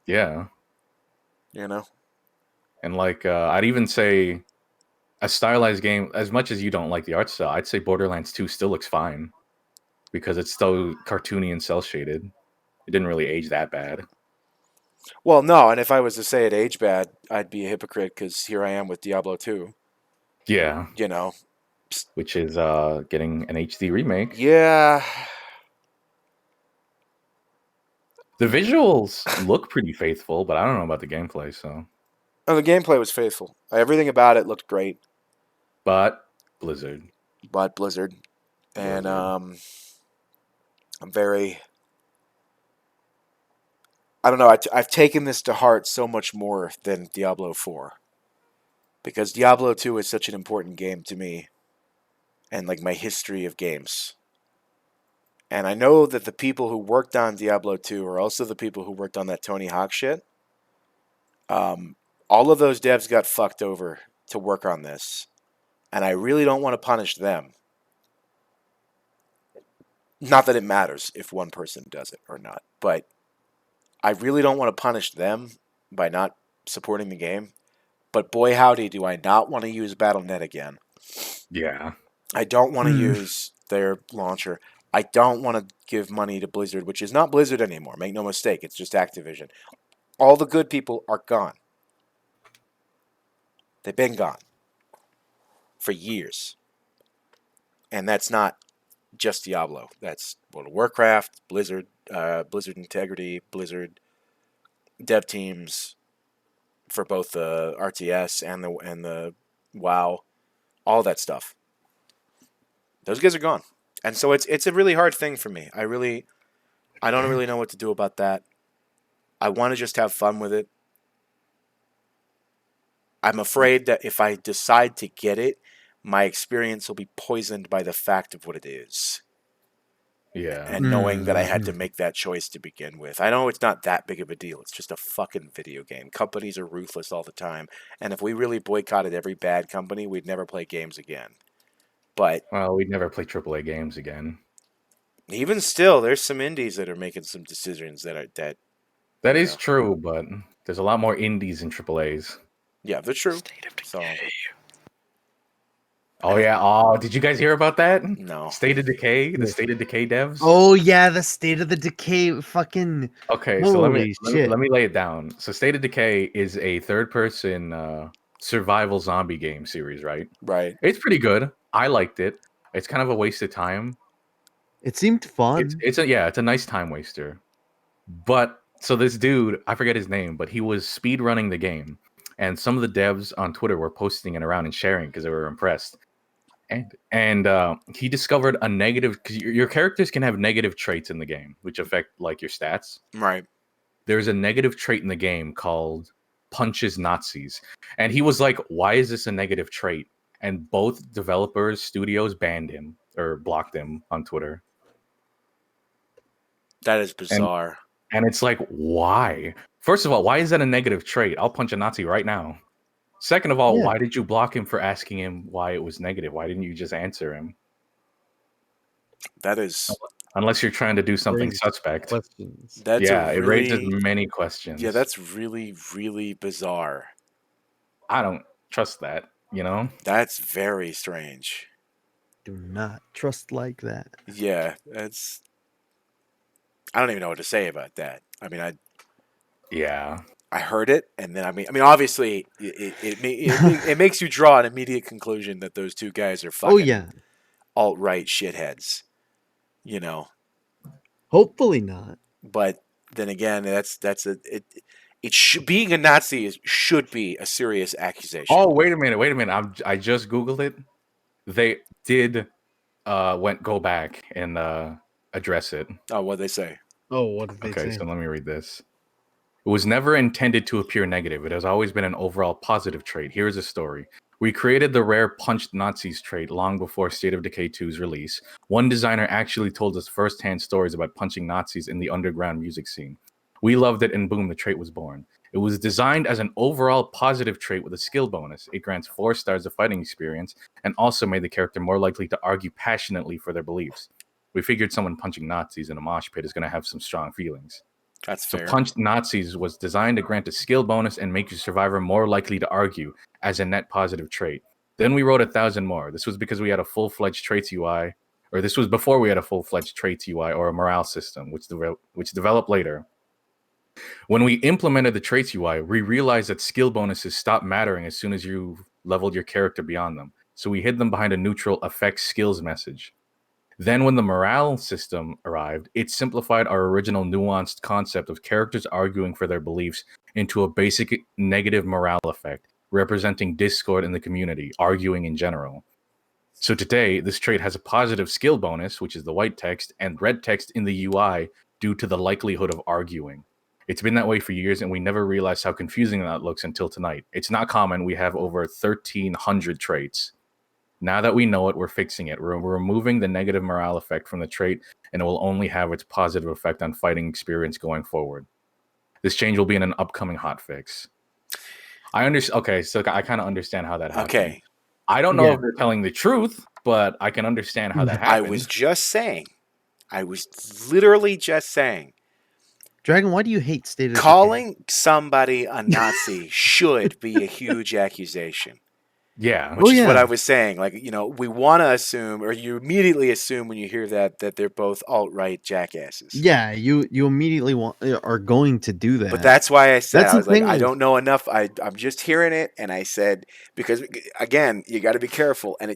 Yeah, you know? and like I'd even say a stylized game. As much as you don't like the art style, I'd say Borderlands 2 still looks fine because it's so cartoony and cel shaded. It didn't really age that bad. Well, no, and if I was to say it aged bad, I'd be a hypocrite because here I am with Diablo 2, Yeah, you know? which is getting an HD remake. Yeah, The visuals look pretty faithful, but I don't know about the gameplay. So, oh, the gameplay was faithful. Everything about it looked great, but Blizzard. but Blizzard. And Blizzard. I'm very... I don't know, I've taken this to heart so much more than Diablo 4. Because Diablo 2 is such an important game to me. And, like, my history of games. And I know that the people who worked on Diablo 2 are also the people who worked on that Tony Hawk shit. All of those devs got fucked over to work on this. And I really don't want to punish them. Not that it matters if one person does it or not. But I really don't want to punish them by not supporting the game. But boy howdy do I not want to use Battle.net again. Yeah. I don't want to Hmm. use their launcher. I don't want to give money to Blizzard, which is not Blizzard anymore. Make no mistake, it's just Activision. All the good people are gone. They've been gone for years. And that's not just Diablo. That's World of Warcraft, Blizzard, Blizzard Integrity, Blizzard dev teams for both the RTS and the WoW, all that stuff. Those guys are gone, and so it's a really hard thing for me. I don't really know what to do about that. I want to just have fun with it. I'm afraid that if I decide to get it, my experience will be poisoned by the fact of what it is. Yeah. And knowing that I had to make that choice to begin with. I know it's not that big of a deal. It's just a fucking video game. Companies are ruthless all the time. And if we really boycotted every bad company, we'd never play games again. But Well, we'd never play AAA games again. even still, there's some indies that are making some decisions that That you is know. true, but there's a lot more indies than AAAs. Yeah, they're true. State of So Oh yeah. Oh, did you guys hear about that? no. State of Decay, the Yeah. State of Decay devs. Oh yeah, the State of the Decay fucking. Okay, so let Holy shit. me lay it down. So State of Decay is a third-person survival zombie game series, right? Right. It's pretty good. I liked it. It's kind of a waste of time. It seemed fun. It's a nice time waster. But so this dude, I forget his name, but he was speed running the game, and some of the devs on Twitter were posting it around and sharing because they were impressed. And he discovered a negative, because your characters can have negative traits in the game, which affect like your stats. Right. There's a negative trait in the game called punches Nazis, and he was like, "Why is this a negative trait?" And both developers, studios banned him or blocked him on Twitter. That is bizarre. And it's like, why? First of all, why is that a negative trait? I'll punch a Nazi right now. Second of all, Yeah. why did you block him for asking him why it was negative? Why didn't you just answer him? That is Unless you're trying to do something Raised suspect. Questions. that's Yeah, a it raises really many questions. yeah, that's really, really bizarre. I don't trust that, you know? That's very strange. Do not trust like that. Yeah, I don't even know what to say about that. I mean, Yeah. I heard it, and then I mean, obviously, it makes you draw an immediate conclusion that those two guys are fucking Oh yeah. alt-right shitheads, you know. Hopefully not. But then again, it should, being a Nazi should be a serious accusation. Oh, wait a minute. I just Googled it. They did go back and address it. Oh, what'd they say? Oh, what did they Okay, say? so let me read this. It was never intended to appear negative. It has always been an overall positive trait. Here is a story. We created the rare punched Nazis trait long before State of Decay 2's release. One designer actually told us firsthand stories about punching Nazis in the underground music scene. We loved it, and boom, the trait was born. It was designed as an overall positive trait with a skill bonus. It grants 4 stars of fighting experience and also made the character more likely to argue passionately for their beliefs. We figured someone punching Nazis in a mosh pit is going to have some strong feelings. That's So fair. Punched Nazis was designed to grant a skill bonus and make your survivor more likely to argue as a net positive trait. Then we wrote 1,000 more. This was because we had a full-fledged traits UI, or this was before we had a full-fledged traits UI or a morale system, which developed later. When we implemented the traits UI, we realized that skill bonuses stopped mattering as soon as you leveled your character beyond them. So we hid them behind a neutral affects skills message. Then when the morale system arrived, it simplified our original nuanced concept of characters arguing for their beliefs into a basic negative morale effect, representing discord in the community, arguing in general. So today, this trait has a positive skill bonus, which is the white text, and red text in the UI due to the likelihood of arguing. It's been that way for years, and we never realized how confusing that looks until tonight. It's not common. We have over 1,300 traits. Now that we know it, we're fixing it. We're removing the negative morale effect from the trait, and it will only have its positive effect on fighting experience going forward. This change will be in an upcoming hotfix. I understand. Okay, so I kind of understand how that happened. Okay. I don't know Yeah. if they're telling the truth, but I can understand how that happened. I was just saying. I was literally just saying. Dragon, why do you hate State of Decay? Calling somebody a Nazi should be a huge accusation. Yeah. which is what yeah. I was saying. Like, we want to assume, or you immediately assume when you hear that they're both alt-right jackasses. Yeah, you immediately are going to do that. But that's why I said, That's I the was like, thing I with- don't know enough. I'm just hearing it, and I said, because again, you got to be careful, and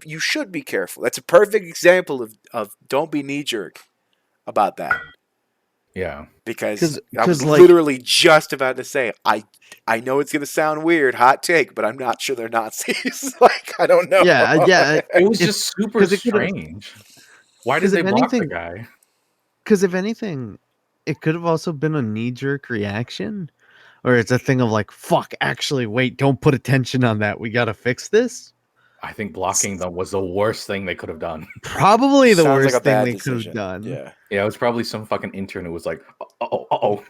you should be careful. That's a perfect example of don't be knee jerk about that. Yeah. Because I 'Cause, was like- literally just about to say, I know it's gonna sound weird, hot take, but I'm not sure they're Nazis. Like, I don't know. Yeah. It was If- just super 'cause it could've- strange. Why did 'cause they if block the anything- guy? Because if anything, it could have also been a knee-jerk reaction, or it's a thing of like, "Fuck, actually, wait, don't put attention on that. We gotta fix this." I think blocking them was the worst thing they could have done. Probably the Sounds worst like a thing bad they could decision. have done. Yeah, Yeah, it was probably some fucking intern who was like, oh.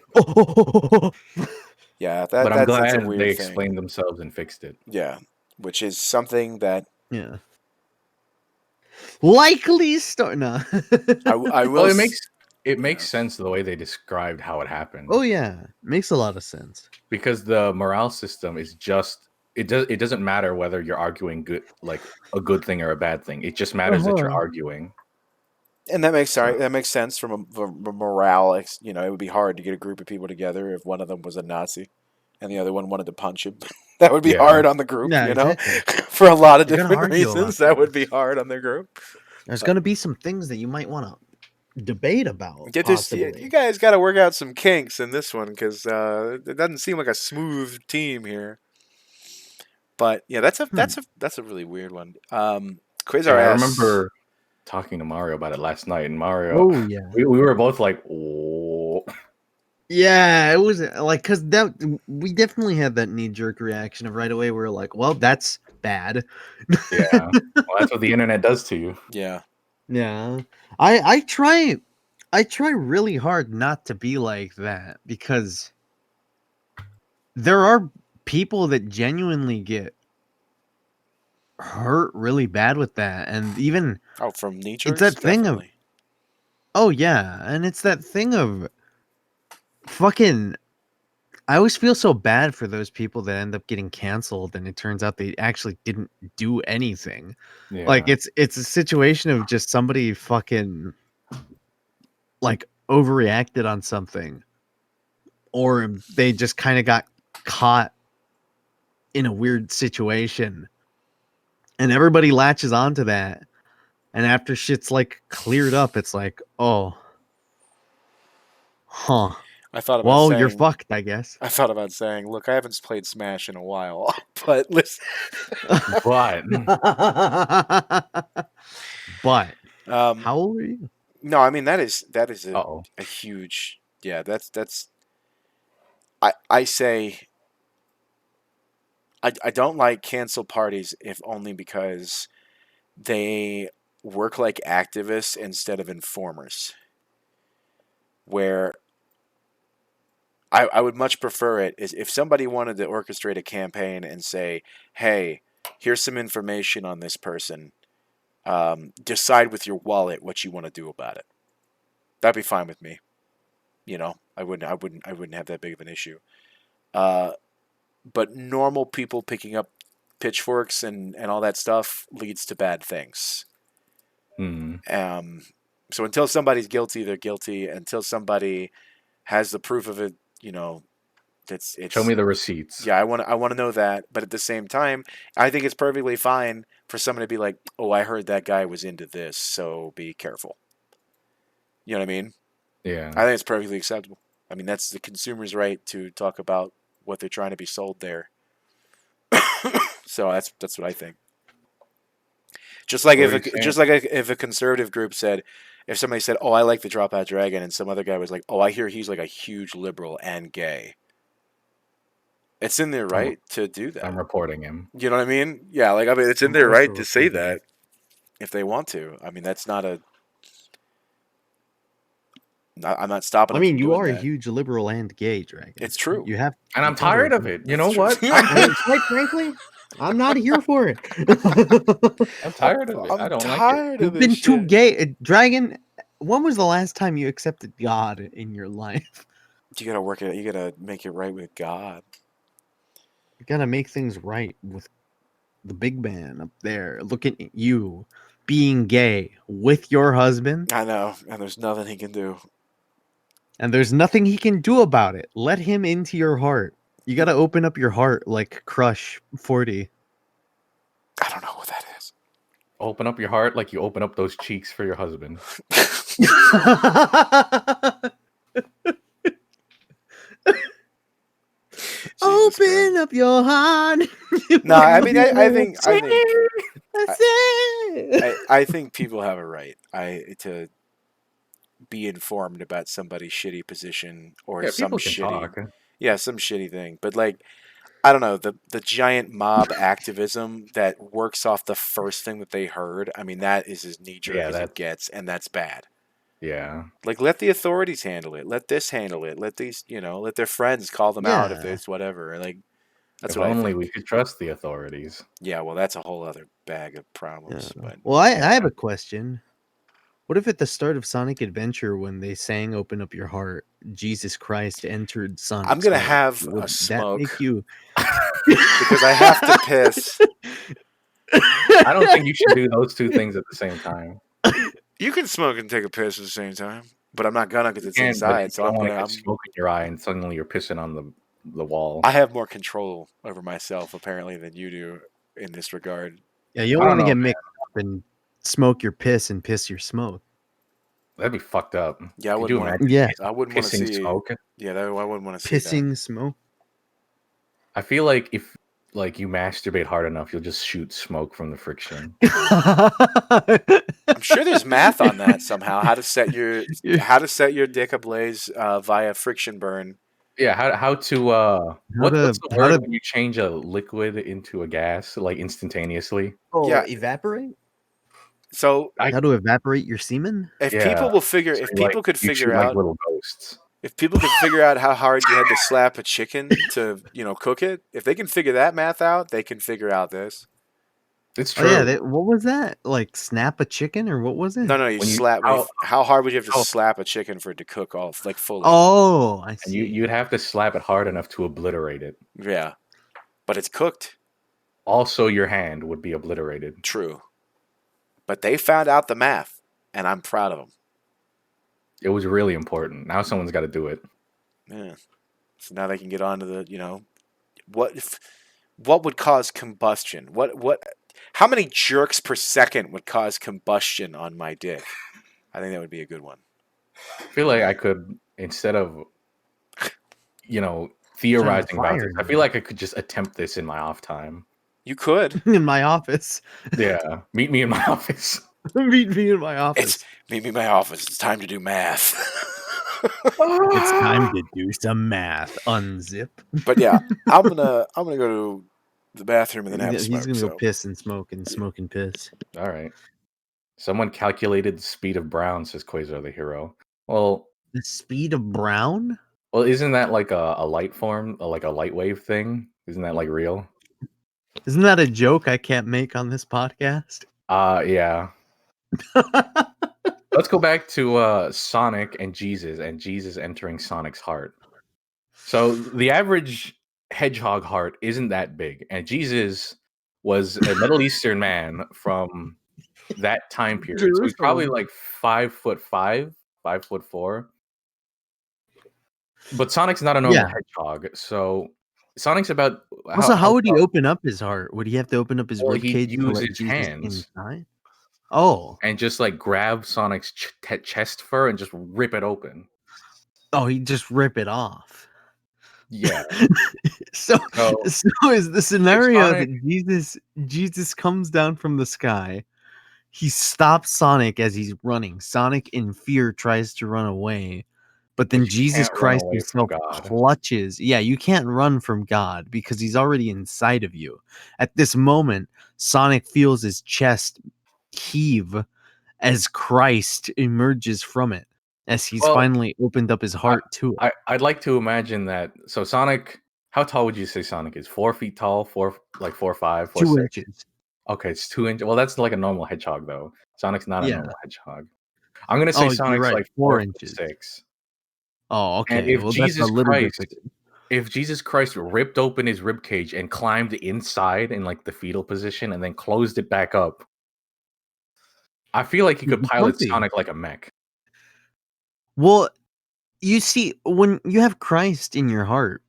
yeah. But I'm That's a glad weird they thing. explained themselves and fixed it. Yeah, which is something that Yeah. Likely start. No. I will. Well, it makes sense the way they described how it happened. Oh yeah, makes a lot of sense. Because the morale system is just it doesn't matter whether you're arguing a good thing or a bad thing. It just matters that you're arguing. And that makes sense from a morale. It would be hard to get a group of people together if one of them was a Nazi, and the other one wanted to punch him. That would be hard on the group. Yeah, Exactly. For a lot of You're gonna different argue about reasons, that would things. be hard on the group. There's gonna be some things that you might want to debate about. Get this, Possibly. you guys got to work out some kinks in this one because it doesn't seem like a smooth team here. But yeah, that's a really weird one. Quasar I asks, remember talking to Mario about it last night, and Mario, Oh yeah. we were both like, "Oh." Yeah, it was like because we definitely had that knee jerk reaction of right away. We were like, "Well, that's bad." Yeah, well, that's what the internet does to you. yeah, Yeah, I try really hard not to be like that because there are people that genuinely get hurt really bad with that, and even from nature. it's that thing of and it's that thing of fucking. I always feel so bad for those people that end up getting canceled, and it turns out they actually didn't do anything. Yeah. Like it's a situation of just somebody fucking like overreacted on something, or they just kind of got caught in a weird situation, and everybody latches onto that. And after shit's like cleared up, it's like, oh, huh. I thought about Well, saying, you're fucked, I guess. I thought about saying, look, I haven't played Smash in a while, but listen. But But How how old are you? No, I mean that is uh-oh. a huge. Yeah, that's. I say. I don't like cancel parties if only because they work like activists instead of informers. Where I would much prefer it is if somebody wanted to orchestrate a campaign and say, hey, here's some information on this person. Decide with your wallet what you want to do about it. That'd be fine with me. I wouldn't have that big of an issue. But normal people picking up pitchforks and all that stuff leads to bad things. So until somebody's guilty, they're guilty. Until somebody has the proof of it, it's Show me the receipts. Yeah, I want to know that. But at the same time, I think it's perfectly fine for someone to be like, "Oh, I heard that guy was into this, so be careful." You know what I mean? Yeah. I think it's perfectly acceptable. I mean, that's the consumer's right to talk about what they're trying to be sold there. So that's what I think. Just like if a conservative group said, if somebody said, "Oh, I like the Dropout Dragon," and some other guy was like, "Oh, I hear he's like a huge liberal and gay," it's in their right to do that. I'm reporting him. You know what I mean? Yeah, like it's in I'm their also right to say reporting that if they want to. I mean, that's not a. I'm not stopping. I them mean, from you doing are a that. huge liberal and gay, Dragon. It's true. You have, And I'm tired of it. You know what? I mean, quite frankly, I'm not here for it. I'm tired of it. I don't like it. You've been too gay, Dragon. When was the last time you accepted God in your life? You gotta work it. You gotta make it right with God. You gotta make things right with the big man up there looking at you being gay with your husband, I know, and there's nothing he can do. and there's nothing he can do about it. Let him into your heart. You got to open up your heart like Crush 40. I don't know what that is. Open up your heart like you open up those cheeks for your husband. Open up your heart. No, I mean, I think I I think people have a right to be informed about somebody's shitty position or Yeah, some people can shitty, talk. some shitty thing. But like, I don't know, the giant mob activism that works off the first thing that they heard. I mean, that is as knee jerk Yeah, as it that's gets, and that's bad. yeah. Like, let the authorities handle it. Let this handle it. Let these, let their friends call them out if Yeah. it's whatever. Like, that's If what I only think. we could trust the authorities. Yeah, well, that's a whole other bag of problems. But Well, I have a question. What if at the start of Sonic Adventure, when they sang "Open Up Your Heart," Jesus Christ entered Sonic's I'm gonna heart? have Would a that smoke make you? because I have to piss. I don't think you should do those two things at the same time. You can smoke and take a piss at the same time, but I'm not gonna because it's You can, but inside. you So don't I'm want to gonna. get smoke in your eye and suddenly you're pissing on the wall. I have more control over myself apparently than you do in this regard. Yeah, you I don't want don't to know, get mixed up and smoke your piss and piss your smoke. That'd be fucked up. Yeah, I Could you wouldn't want imagine to. Yeah, I wouldn't want to pissing see. smoke? Yeah, I wouldn't want to see that. pissing smoke. I feel like if you masturbate hard enough, you'll just shoot smoke from the friction. I'm sure there's math on that somehow. How to set your dick ablaze via friction burn. Yeah, how to what's the how word to when you change a liquid into a gas like instantaneously? Yeah. evaporate? So I How to evaporate your semen? if yeah. people will figure, So if you, people could you figure shoot like out, little ghosts. if people could figure out how hard you had to slap a chicken to cook it, if they can figure that math out, they can figure out this. It's Oh true. yeah, what was that? Like snap a chicken or what was it? No, you When you- slap. how- How hard would you have to how- slap a chicken for it to cook all like fully? Oh, I and see. you'd have to slap it hard enough to obliterate it. Yeah, but it's cooked. Also, your hand would be obliterated. True, but they found out the math, and I'm proud of them. It was really important. Now someone's got to do it. Yeah. So now they can get on to the what would cause combustion? How many jerks per second would cause combustion on my dick? I think that would be a good one. I feel like I could, instead of theorizing about this, I feel like I could just attempt this in my off time. You could. In my office. Yeah, meet me in my office. Meet me in my office. Meet me in my office. It's time to do math. It's time to do some math. Unzip. But yeah, I'm gonna go to the bathroom and then have a smoke. He's gonna so. go piss and smoke and piss. All right. Someone calculated the speed of Brown, says Quasar the hero. Well, The speed of Brown? Well, isn't that like a light form, like a light wave thing? Isn't that like real? Isn't that a joke I can't make on this podcast? Yeah. Let's go back to Sonic and Jesus entering Sonic's heart. So the average hedgehog heart isn't that big, and Jesus was a Middle Eastern man from that time period. So he's probably like 5'5", 5'4". But Sonic's not a normal hedgehog, so Sonic's about. Also, how would he open up his heart? Would he have to open up his rib cage he'd to use let his Jesus hands inside? Oh, and just like grab Sonic's chest fur and just rip it open. oh, he'd just rip it off. Yeah. So is the scenario that Jesus comes down from the sky, he stops Sonic as he's running. Sonic in fear tries to run away, but then Jesus Christ himself clutches. Yeah, you can't run from God because he's already inside of you. At this moment, Sonic feels his chest heave as Christ emerges from it, as he's finally opened up his heart to it. I'd like to imagine that. So Sonic, how tall would you say Sonic is? 4 feet tall? 4'5", 4'6"? 2 inches. Okay, it's 2 inches. Well, that's like a normal hedgehog, though. Sonic's not a normal hedgehog. I'm gonna say Sonic's like 4 inches. 6. Oh, okay. And if Jesus Christ if Jesus Christ ripped open his rib cage and climbed inside in like the fetal position and then closed it back up, I feel like he could pilot Comfy. Sonic like a mech. Well, you see, when you have Christ in your heart,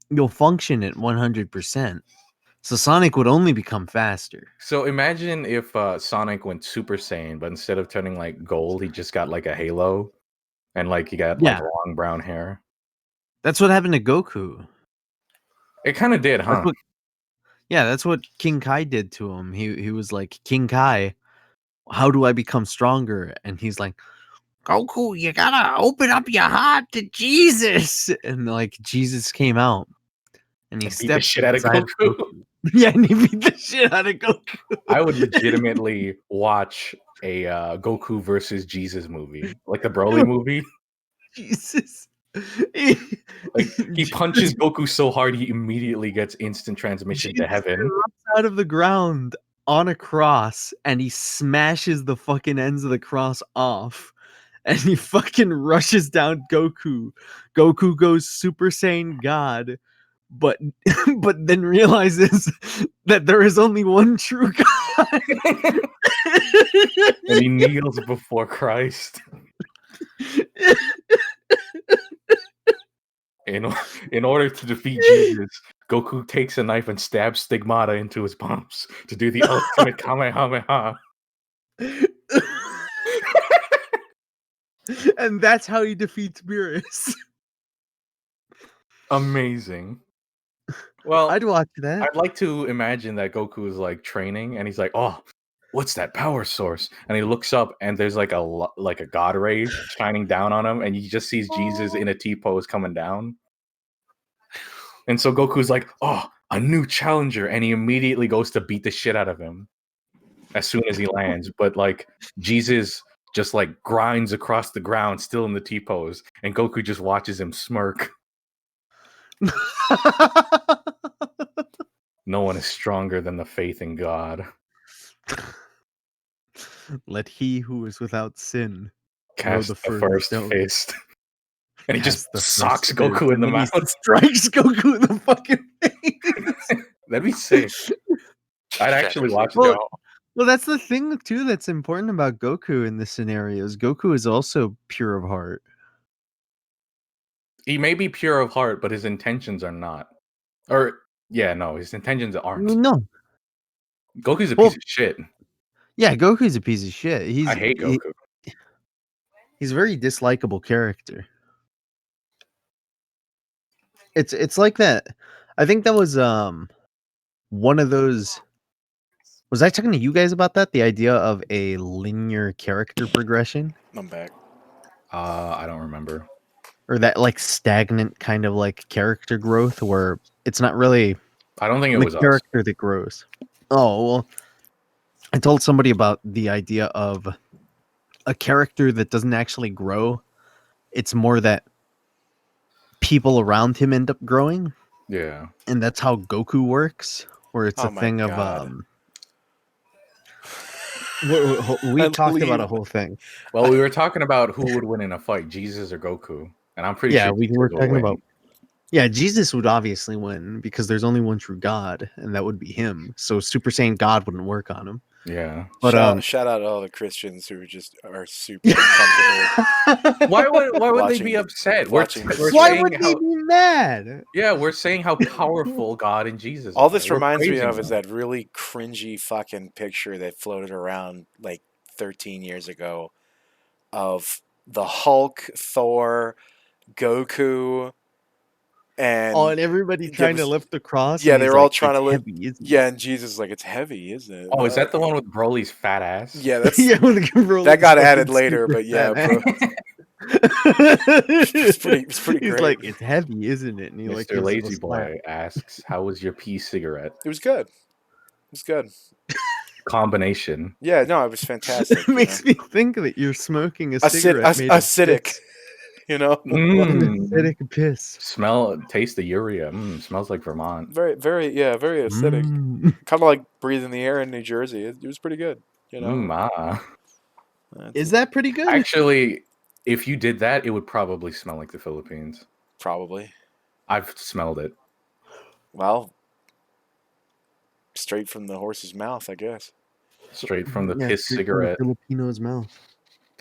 you'll function at 100%. So Sonic would only become faster. So imagine if Sonic went Super Saiyan, but instead of turning like gold, he just got like a halo, and like he got like Yeah. long brown hair. That's what happened to Goku. It kind of did, huh? That's what King Kai did to him. He was like, King Kai, how do I become stronger? And he's like, Goku, you gotta open up your heart to Jesus. And like Jesus came out and he Beat the stepped shit out of inside Goku. Yeah, and he beat the shit out of Goku. I would legitimately watch a Goku versus Jesus movie, like the Broly movie. Jesus. Like he punches Goku so hard he immediately gets instant transmission to heaven. Erupts out of the ground on a cross and he smashes the fucking ends of the cross off. And he fucking rushes down Goku. Goku goes Super Saiyan God, but then realizes that there is only one true God. And he kneels before Christ. In order to defeat Jesus, Goku takes a knife and stabs Stigmata into his palms to do the ultimate Kamehameha. And that's how he defeats Beerus. Amazing. Well, I'd watch that. I'd like to imagine that Goku is like training and he's like, "Oh, what's that power source?" And he looks up and there's like a god ray shining down on him, and he just sees Jesus in a T-pose coming down. And so Goku's like, "Oh, a new challenger," and he immediately goes to beat the shit out of him as soon as he lands. But like Jesus just like grinds across the ground, still in the T-pose, and Goku just watches him smirk. No one is stronger than the faith in God. Let he who is without sin Cast the first fist. And he just socks Goku in the mouth. Strikes Goku in the fucking face. That'd be sick. I'd actually watch Well, that. Well, that's the thing too that's important about Goku in this scenario is Goku is also pure of heart. He may be pure of heart, but his intentions are not. Or no, his intentions aren't. No. Goku's a piece of shit. Yeah, Goku's a piece of shit. I hate Goku. He's a very dislikable character. It's like that. I think that was one of those. Was I talking to you guys about that? The idea of a linear character progression? I'm back. I don't remember. Or that like stagnant kind of like character growth where it's not really I don't think it the was character that grows. Oh, well, I told somebody about the idea of a character that doesn't actually grow. It's more that people around him end up growing. Yeah. And that's how Goku works, where it's Oh a my thing God. of we talked about a whole thing. Well, we were talking about who would win in a fight, Jesus or Goku. And I'm pretty sure we Jesus were would talking win. about Jesus would obviously win because there's only one true God, and that would be him. So Super Saiyan God wouldn't work on him. Yeah. But shout out to all the Christians who are super uncomfortable. Why would they be upset? Why would they be mad? Yeah, we're saying how powerful God and Jesus All are. this We're reminds me praising of is them. that really cringy fucking picture that floated around like 13 years ago of the Hulk, Thor, Goku, and And everybody trying to lift the cross. Yeah, and they he's were all like, trying to lift. heavy, isn't it?" Yeah, and Jesus is like, it's heavy, isn't it? Oh, is that the one with Broly's fat ass? Yeah, that's that got added later, but yeah, bro. it's pretty He's great. like, it's heavy, isn't it? And he like Mr. gives it a Lazy slap. Boy asks, "How was your pea cigarette?" It was good. It was good. Combination. Yeah, no, it was fantastic. It makes me think that you're smoking a Acid, cigarette made of acidic. piss. You know, Acidic piss. Taste the urea. Smells like Vermont. very acidic. Kind of like breathing the air in New Jersey. It was pretty good. You know, Is that pretty good? Actually, if you did that, it would probably smell like the Philippines. Probably. I've smelled it. Well, straight from the horse's mouth, I guess. Straight from the Yeah, piss straight from the cigarette. Filipino's mouth.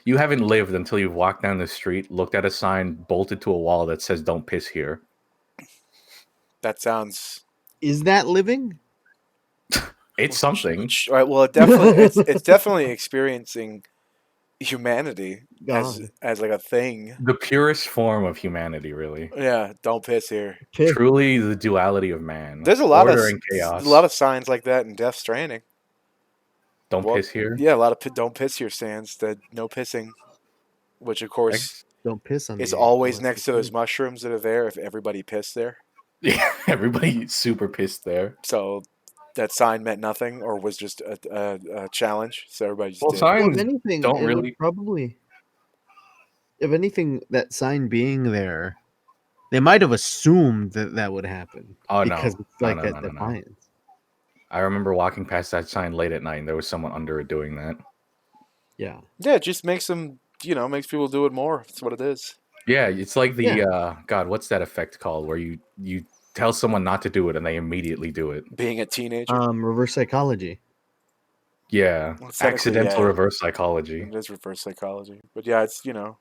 You haven't lived until you've walked down the street, looked at a sign bolted to a wall that says "Don't piss here." That sounds. Is that living? It's something. All right, well, it's definitely experiencing humanity God. as like a thing. The purest form of humanity, really. Yeah, don't piss here. Okay. Truly, the duality of man. There's a lot Order and chaos. of signs like that in Death Stranding. Don't piss here. Yeah, a lot of don't piss here stands. That no pissing, which of course Don't piss on is me. always next to those mushrooms that are there. If everybody pissed there, Yeah, everybody super pissed there. so that sign meant nothing, or was just a challenge. So everybody just Well, did. signs Well, if anything, don't it would really. probably. If anything, that sign being there, they might have assumed that would happen. Oh, no. Because it's No, like no, a no, no, no. defiance. I remember walking past that sign late at night, and there was someone under it doing that. Yeah. Yeah, it just makes them, makes people do it more. That's what it is. Yeah, it's like the Yeah. God, what's that effect called? Where you tell someone not to do it and they immediately do it. Being a teenager. Reverse psychology. Yeah, Well, technically, accidental yeah. reverse psychology. It is reverse psychology, but yeah, it's The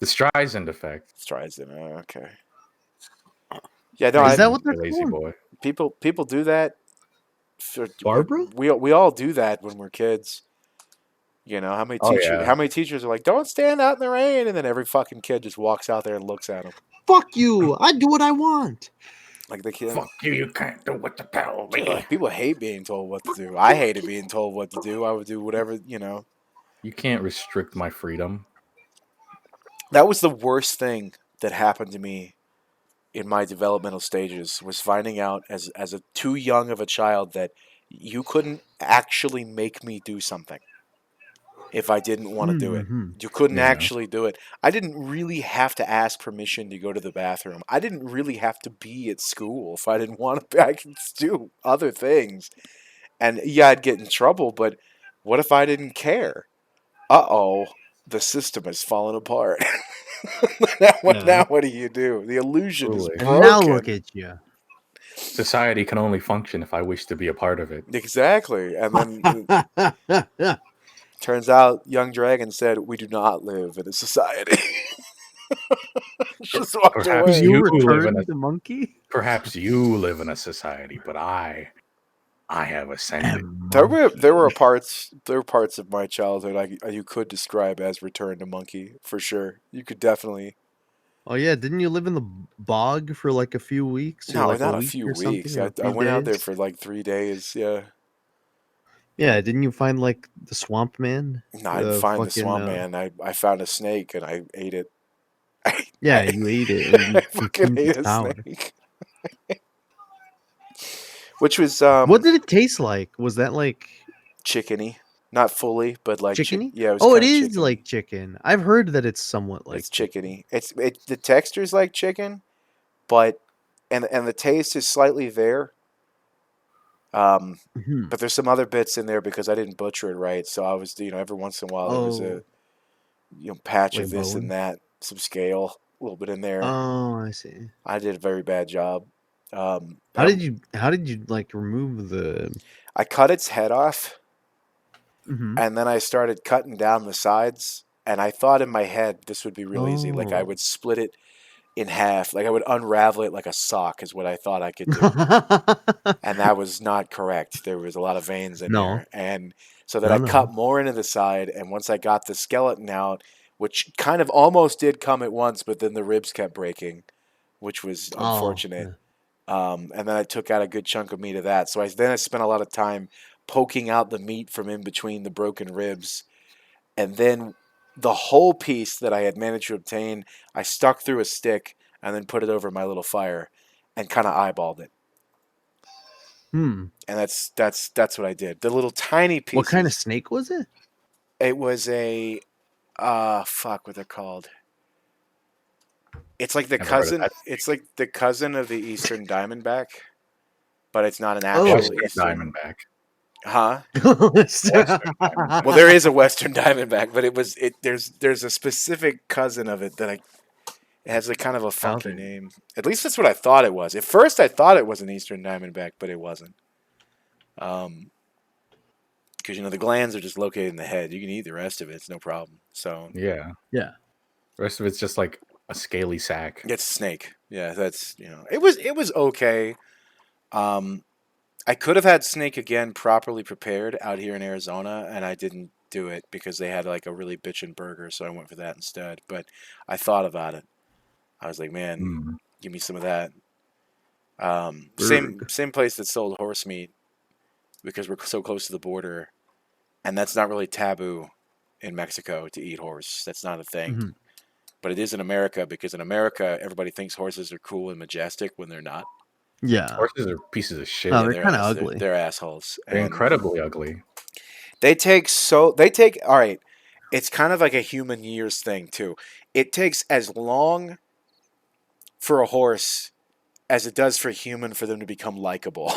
Streisand effect. Streisand. Okay. Yeah, no, Is that what they're You lazy called? boy. people do that. Barbara? We all do that when we're kids. How many Oh, teachers? yeah. How many teachers are like, "Don't stand out in the rain," and then every fucking kid just walks out there and looks at them Fuck you! I do what I want. like the kid. Fuck you can't do what to tell me. Like, people hate being told what to do. I hated being told what to do. I would do whatever. You can't restrict my freedom. That was the worst thing that happened to me in my developmental stages, was finding out as a too young of a child that you couldn't actually make me do something if I didn't want to do it. Mhm. You couldn't Yeah. actually do it. I didn't really have to ask permission to go to the bathroom. I didn't really have to be at school if I didn't want to. I could do other things. And yeah, I'd get in trouble, but what if I didn't care? Uh-oh, the system has fallen apart. Now what do you do? The illusion is Truly. And broken. now look at you. Society can only function if I wish to be a part of it. Exactly. And then turns out Young Dragon said, "We do not live in a society." Just walked Perhaps away. you you live in returned a- the monkey? Perhaps you live in a society, but I have ascended. There were parts of my childhood you could describe as Return to Monkey for sure. You could definitely. Oh yeah, didn't you live in the bog for like a few weeks? Or No, like not a week few or something, weeks. or I a few went out there days? for like 3 days. Yeah. Yeah, didn't you find like the swamp man? No, I didn't find the swamp man. I found a snake and I ate it. Yeah, you ate it. And I you fucking consumed ate its a power. snake. Which was What did it taste like? Was that like chickeny, not fully, but like chickeny? yeah, it was. Oh, it kinda is chickeny. like chicken. I've heard that it's somewhat like It's chickeny. The texture's like chicken, but and the taste is slightly there. Mhm. But there's some other bits in there because I didn't butcher it right. So I was, every once in a while there was a patch Like of this bone? and that, some scale, a little bit in there. Oh, I see. I did a very bad job. How did you like remove the? I cut its head off, Mhm. and then I started cutting down the sides. And I thought in my head this would be real easy. Like I Oh. would split it in half. Like I would unravel it like a sock is what I thought I could do. And that was not correct. There was a lot of veins in No. there. And so then No, I no. cut more into the side. And once I got the skeleton out, which kind of almost did come at once, but then the ribs kept breaking, which was Oh, unfortunate. yeah. And then I took out a good chunk of meat of that. So I spent a lot of time poking out the meat from in between the broken ribs. And then the whole piece that I had managed to obtain, I stuck through a stick and then put it over my little fire and kind of eyeballed it. Hmm. And that's what I did. The little tiny pieces. What kind of snake was it? It was a fuck what they're called. It's like the Never heard of cousin. that. It's like the cousin of the Eastern Diamondback, but it's not an Oh. actual Western Eastern. Diamondback. Huh? Western Diamondback. Well, there is a Western Diamondback, but there's a specific cousin of it that It has a kind of a funky Okay. name. At least that's what I thought it was. At first, I thought it was an eastern diamondback, but it wasn't. Because the glands are just located in the head. You can eat the rest of it; it's no problem. So Yeah. Yeah. The rest of it's just like a scaly sack. it's a snake. Yeah, that's it was okay. I could have had snake again properly prepared out here in Arizona, and I didn't do it because they had like a really bitchin' burger, so I went for that instead. But I thought about it. I was like, man, Mm. give me some of that. Berg. Same place that sold horse meat because we're so close to the border, and that's not really taboo in Mexico to eat horse. That's not a thing. Mhm. But it is in America because in America everybody thinks horses are cool and majestic when they're not. Yeah. Horses are pieces of shit. No, Yeah, they're kind of they're ugly. they're assholes. They're And incredibly ugly. they take all right. It's kind of like a human years thing too. It takes as long for a horse as it does for a human for them to become likable.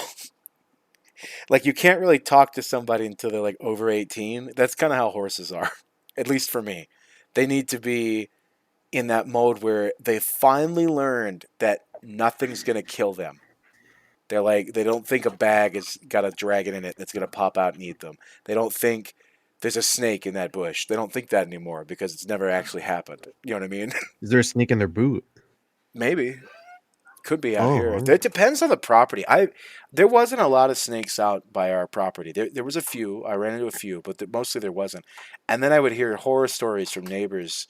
Like you can't really talk to somebody until they're like over 18. That's kind of how horses are. At least for me. They need to be in that mode where they finally learned that nothing's going to kill them. They're like, they don't think a bag has got a dragon in it that's going to pop out and eat them. They don't think there's a snake in that bush. They don't think that anymore because it's never actually happened. You know what I mean? Is there a snake in their boot? Maybe. Could be out here. Oh, It depends on the property. There wasn't a lot of snakes out by our property. There was a few. I ran into a few, but mostly there wasn't. And then I would hear horror stories from neighbors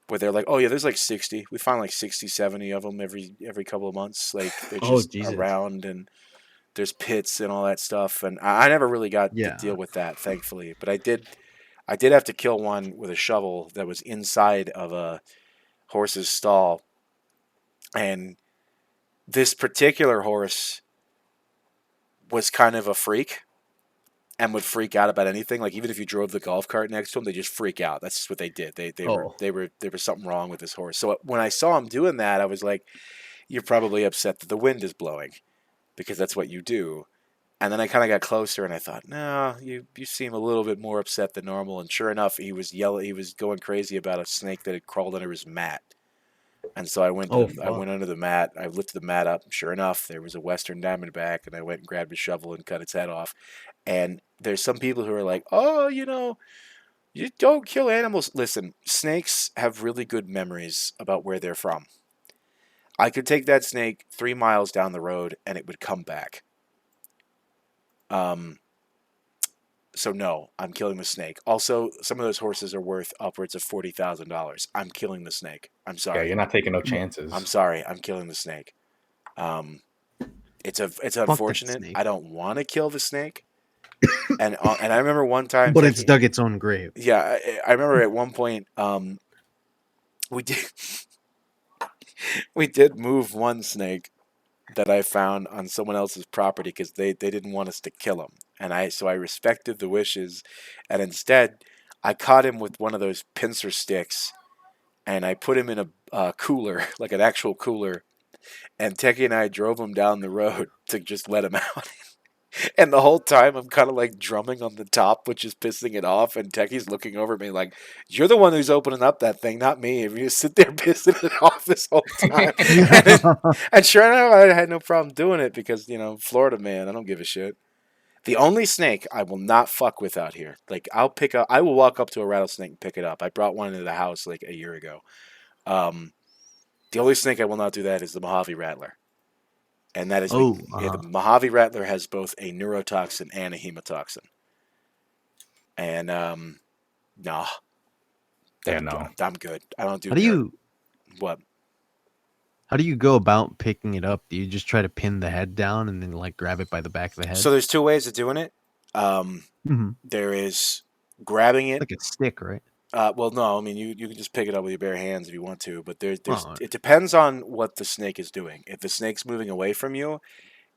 where they're like, "Oh yeah, there's like 60. We find like 60, 70 of them every couple of months. Like they're Oh, just Jesus. around and there's pits and all that stuff." And I never really got to Yeah. deal with that, thankfully. But I did have to kill one with a shovel that was inside of a horse's stall. And this particular horse was kind of a freak and would freak out about anything. Like even if you drove the golf cart next to him, they just freak out. That's just what they did. Oh. There was something wrong with this horse. So when I saw him doing that, I was like, "You're probably upset that the wind is blowing, because that's what you do." And then I kind of got closer and I thought, "No, you seem a little bit more upset than normal." And sure enough, he was yelling. He was going crazy about a snake that had crawled under his mat. And so I went Oh, I went under the mat. I lifted the mat up. Sure enough, there was a western diamondback, and I went and grabbed a shovel and cut its head off. And there's some people who are like, "Oh, you don't kill animals." Listen, snakes have really good memories about where they're from. I could take that snake 3 miles down the road, and it would come back. Um, so no, I'm killing the snake. Also, some of those horses are worth upwards of $40,000. I'm killing the snake. I'm Yeah, sorry. you're not taking no chances. I'm sorry. I'm killing the snake. It's that unfortunate. snake. I don't want to kill the snake. And I remember one time, But it's dug its own grave. yeah, I remember at one point, we did we did move one snake that I found on someone else's property because they didn't want us to kill him, and I respected the wishes, and instead I caught him with one of those pincer sticks, and I put him in a cooler, like an actual cooler, and Techie and I drove him down the road to just let him out. And the whole time I'm kind of like drumming on the top, which is pissing it off. And Techie's looking over at me like, "You're the one who's opening up that thing, not me. If you just sit there pissing it off this whole time." And sure enough, I had no problem doing it because, Florida man, I don't give a shit. The only snake I will not fuck with out here, like I will walk up to a rattlesnake and pick it up. I brought one into the house like a year ago. The only snake I will not do that is the Mojave Rattler. And that is the Mojave Rattler has both a neurotoxin and a hemotoxin. And no. Yeah, no. I'm good. I don't do what? How do you go about picking it up? Do you just try to pin the head down and then like grab it by the back of the head? So there's two ways of doing it. There is grabbing it like a stick, right? Well, no, I mean you can just pick it up with your bare hands if you want to, but it depends on what the snake is doing. If the snake's moving away from you,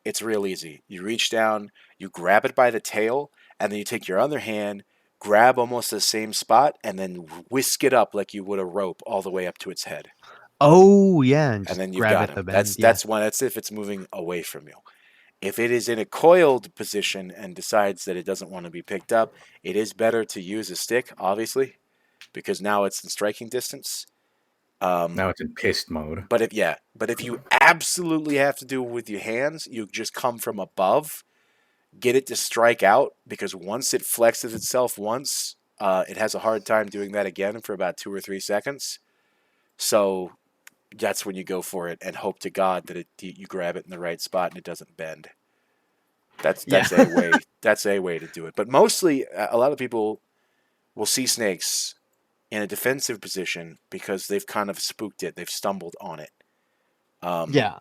it's real easy. You reach down, you grab it by the tail, and then you take your other hand, grab almost the same spot, and then whisk it up like you would a rope all the way up to its head. Oh yeah, and then you've grab got at him. the bend. That's if it's moving away from you. If it is in a coiled position and decides that it doesn't want to be picked up, it is better to use a stick, obviously, because now it's in striking distance. Now it's in pissed mode. But if you absolutely have to do it with your hands, you just come from above, get it to strike out, because once it flexes itself once, it has a hard time doing that again for about 2 or 3 seconds. So that's when you go for it and hope to God that you grab it in the right spot and it doesn't bend. That's a way to do it. But mostly, a lot of people will see snakes in a defensive position because they've kind of spooked it. They've stumbled on it. Yeah.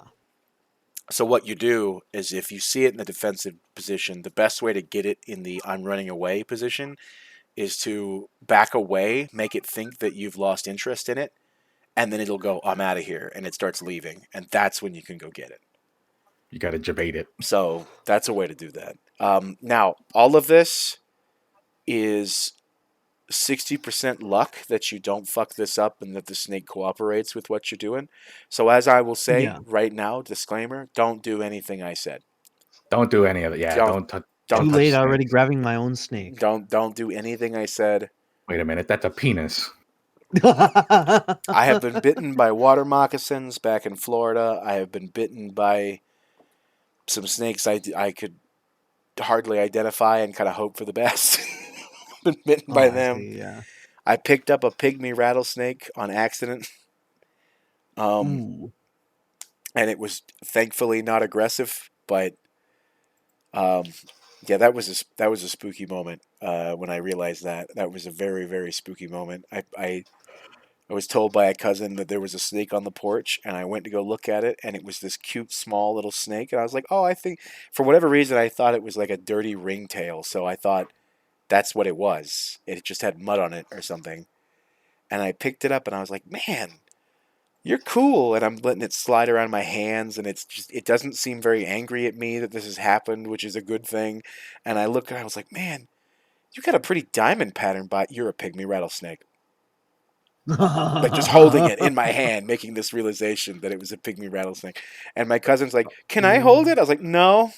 So what you do is, if you see it in the defensive position, the best way to get it in the I'm running away position is to back away, make it think that you've lost interest in it, and then it'll go, I'm out of here, and it starts leaving, and that's when you can go get it. You got to debate it. So that's a way to do that. Now, all of this is 60% luck that you don't fuck this up and that the snake cooperates with what you're doing. So as I will say right now, disclaimer, don't do anything I said. Don't do any of it. Yeah, don't Too touch late snakes. already grabbing my own snake. Don't do anything I said. Wait a minute, that's a penis. I have been bitten by water moccasins back in Florida. I have been bitten by some snakes I could hardly identify and kind of hope for the best. Been bitten by them. Yeah. I picked up a pygmy rattlesnake on accident. Ooh. And it was thankfully not aggressive, but yeah, that was a spooky moment when I realized that was a very, very spooky moment. I was told by a cousin that there was a snake on the porch, and I went to go look at it, and it was this cute, small little snake, and I was like, oh, I think, for whatever reason, I thought it was like a dirty ringtail, so I thought that's what it was. It just had mud on it or something, and I picked it up, and I was like, man, you're cool, and I'm letting it slide around my hands, and it doesn't seem very angry at me that this has happened, which is a good thing, and I looked, and I was like, man, you got a pretty diamond pattern, but you're a pygmy rattlesnake. Like, just holding it in my hand, making this realization that it was a pygmy rattlesnake. And my cousin's like, can I hold it? I was like, no.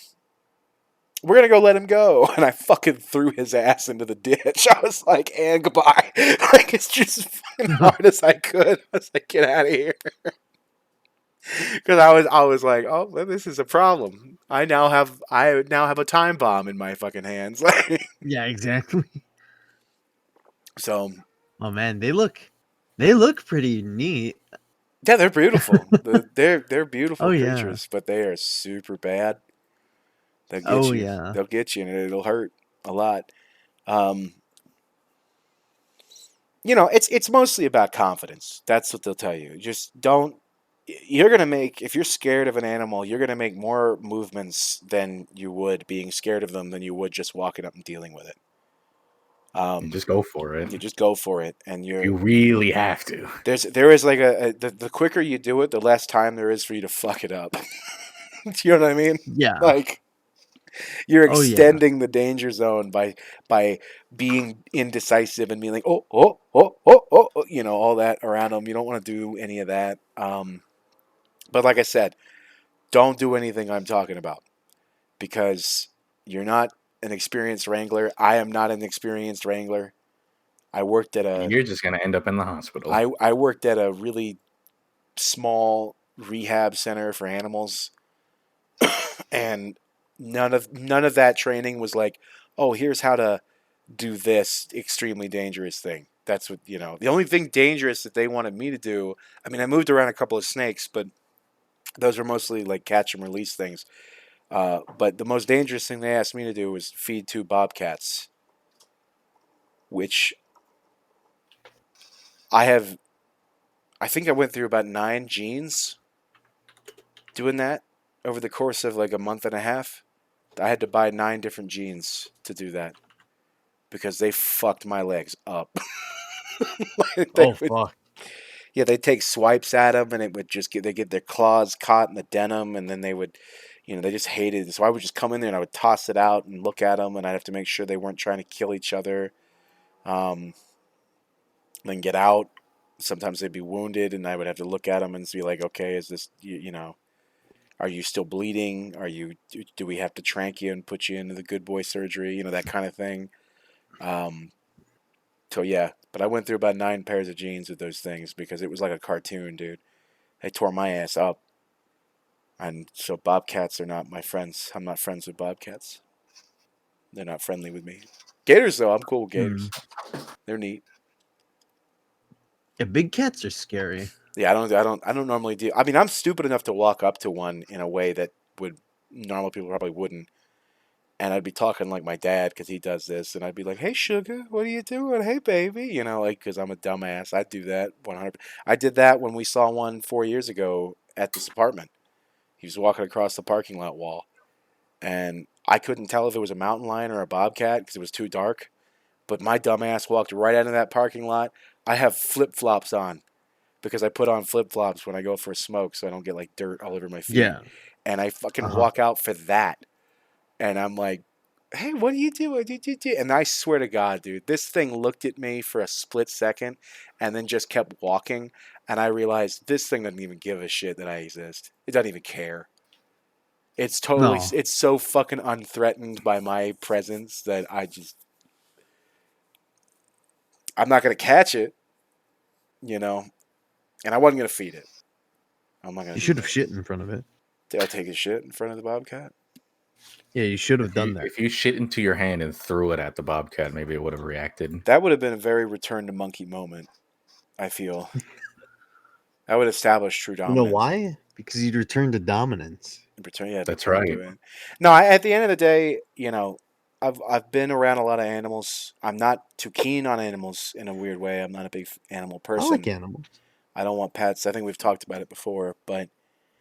We're going to go let him go. And I fucking threw his ass into the ditch. I was like, and goodbye. Like, it's just fucking hard as I could. I was like, get out of here. Because I was like, oh, well, this is a problem. I now have a time bomb in my fucking hands. Yeah, exactly. So, oh man, they look pretty neat. yeah, they're beautiful. They're beautiful Oh, yeah. creatures, but they are super bad. They'll get Oh, you. yeah. They'll get you, and it'll hurt a lot. It's mostly about confidence. That's what they'll tell you. Just don't. You're gonna make, if you're scared of an animal, you're gonna make more movements than you would being scared of them than you would just walking up and dealing with it. You just go for it. You just go for it, and You really have to. there is like the quicker you do it, the less time there is for you to fuck it up. Do you know what I mean? Yeah. Like, you're Oh, yeah. extending the danger zone by being indecisive and being like, oh, all that around them. You don't want to do any of that. But like I said, don't do anything I'm talking about, because you're not an experienced wrangler. I am not an experienced wrangler. You're just gonna end up in the hospital. I worked at a really small rehab center for animals, and none of that training was like, oh, here's how to do this extremely dangerous thing. That's what, the only thing dangerous that they wanted me to do. I mean, I moved around a couple of snakes, but those were mostly like catch and release things. But the most dangerous thing they asked me to do was feed 2 bobcats, which I think I went through about 9 genes doing that over the course of like a month and a half. I had to buy 9 different genes to do that because they fucked my legs up. Fuck. Yeah, they'd take swipes at them, and it would just they get their claws caught in the denim, and then they would, they just hated it. So I would just come in there and I would toss it out and look at them, and I'd have to make sure they weren't trying to kill each other. Then get out. Sometimes they'd be wounded, and I would have to look at them and be like, okay, is this, are you still bleeding? Do we have to trank you and put you into the good boy surgery? That kind of thing. So yeah, but I went through about 9 pairs of jeans with those things because it was like a cartoon, dude. They tore my ass up. And so bobcats are not my friends. I'm not friends with bobcats. They're not friendly with me. Gators though, I'm cool with gators. They're neat. Yeah, big cats are scary. Yeah, I don't normally do. I mean, I'm stupid enough to walk up to one in a way that would normal people probably wouldn't. And I'd be talking like my dad because he does this, and I'd be like, "Hey, sugar, what are you doing? Hey, baby," you know, like because I'm a dumbass. I'd do that 100. I did that when we saw one 4 years ago at this apartment. He was walking across the parking lot wall, and I couldn't tell if it was a mountain lion or a bobcat because it was too dark. But my dumbass walked right out of that parking lot. I have flip flops on because I put on flip flops when I go for a smoke so I don't get like dirt all over my feet. Yeah. And I fucking Uh-huh. walk out for that. And I'm like, hey, what are you doing? And I swear to God, dude, this thing looked at me for a split second and then just kept walking. And I realized this thing doesn't even give a shit that I exist. It doesn't even care. It's totally, No. it's so fucking unthreatened by my presence that I'm not going to catch it, you know, and I wasn't going to feed it. I'm not going You to do should have that. shit in front of it. Did I take a shit in front of the bobcat? Yeah, you should have done that. If you shit into your hand and threw it at the bobcat, maybe it would have reacted. That would have been a very return to monkey moment, I feel. That would establish true You know dominance. why? Because you'd return to dominance. Return, yeah, That's return to right. it. No, at the end of the day, you know, I've been around a lot of animals. I'm not too keen on animals in a weird way. I'm not a big animal I person. like animals. I don't want pets. I think we've talked about it before, but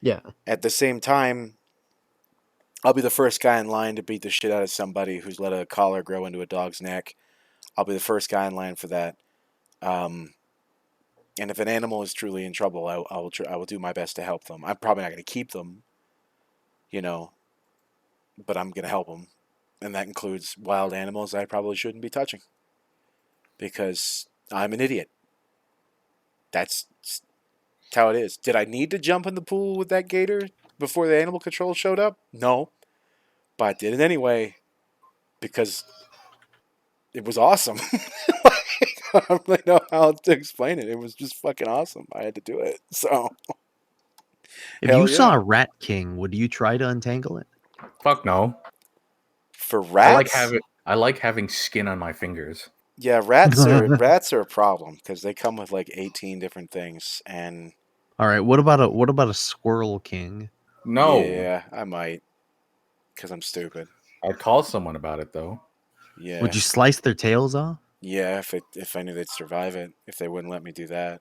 Yeah. at the same time, I'll be the first guy in line to beat the shit out of somebody who's let a collar grow into a dog's neck. I'll be the first guy in line for that. Um, and if an animal is truly in trouble, I will do my best to help them. I'm probably not going to keep them, you know, but I'm going to help them. And that includes wild animals I probably shouldn't be touching because I'm an idiot. That's how it is. Did I need to jump in the pool with that gator before the animal control showed up? No. But I did it anyway because it was awesome. I don't really know how to explain it. It was just fucking awesome. I had to do it. So, If hell you saw yeah. a rat king, would you try to untangle it? Fuck no. For I like rats, having skin on my fingers. yeah, rats are a problem because they come with like 18 different things, and All right. What about a squirrel king? No. yeah, I might because I'm stupid. I'd call someone about it though. Yeah, Would you slice their tails off? yeah. If I knew they'd survive it, if they wouldn't let me do that.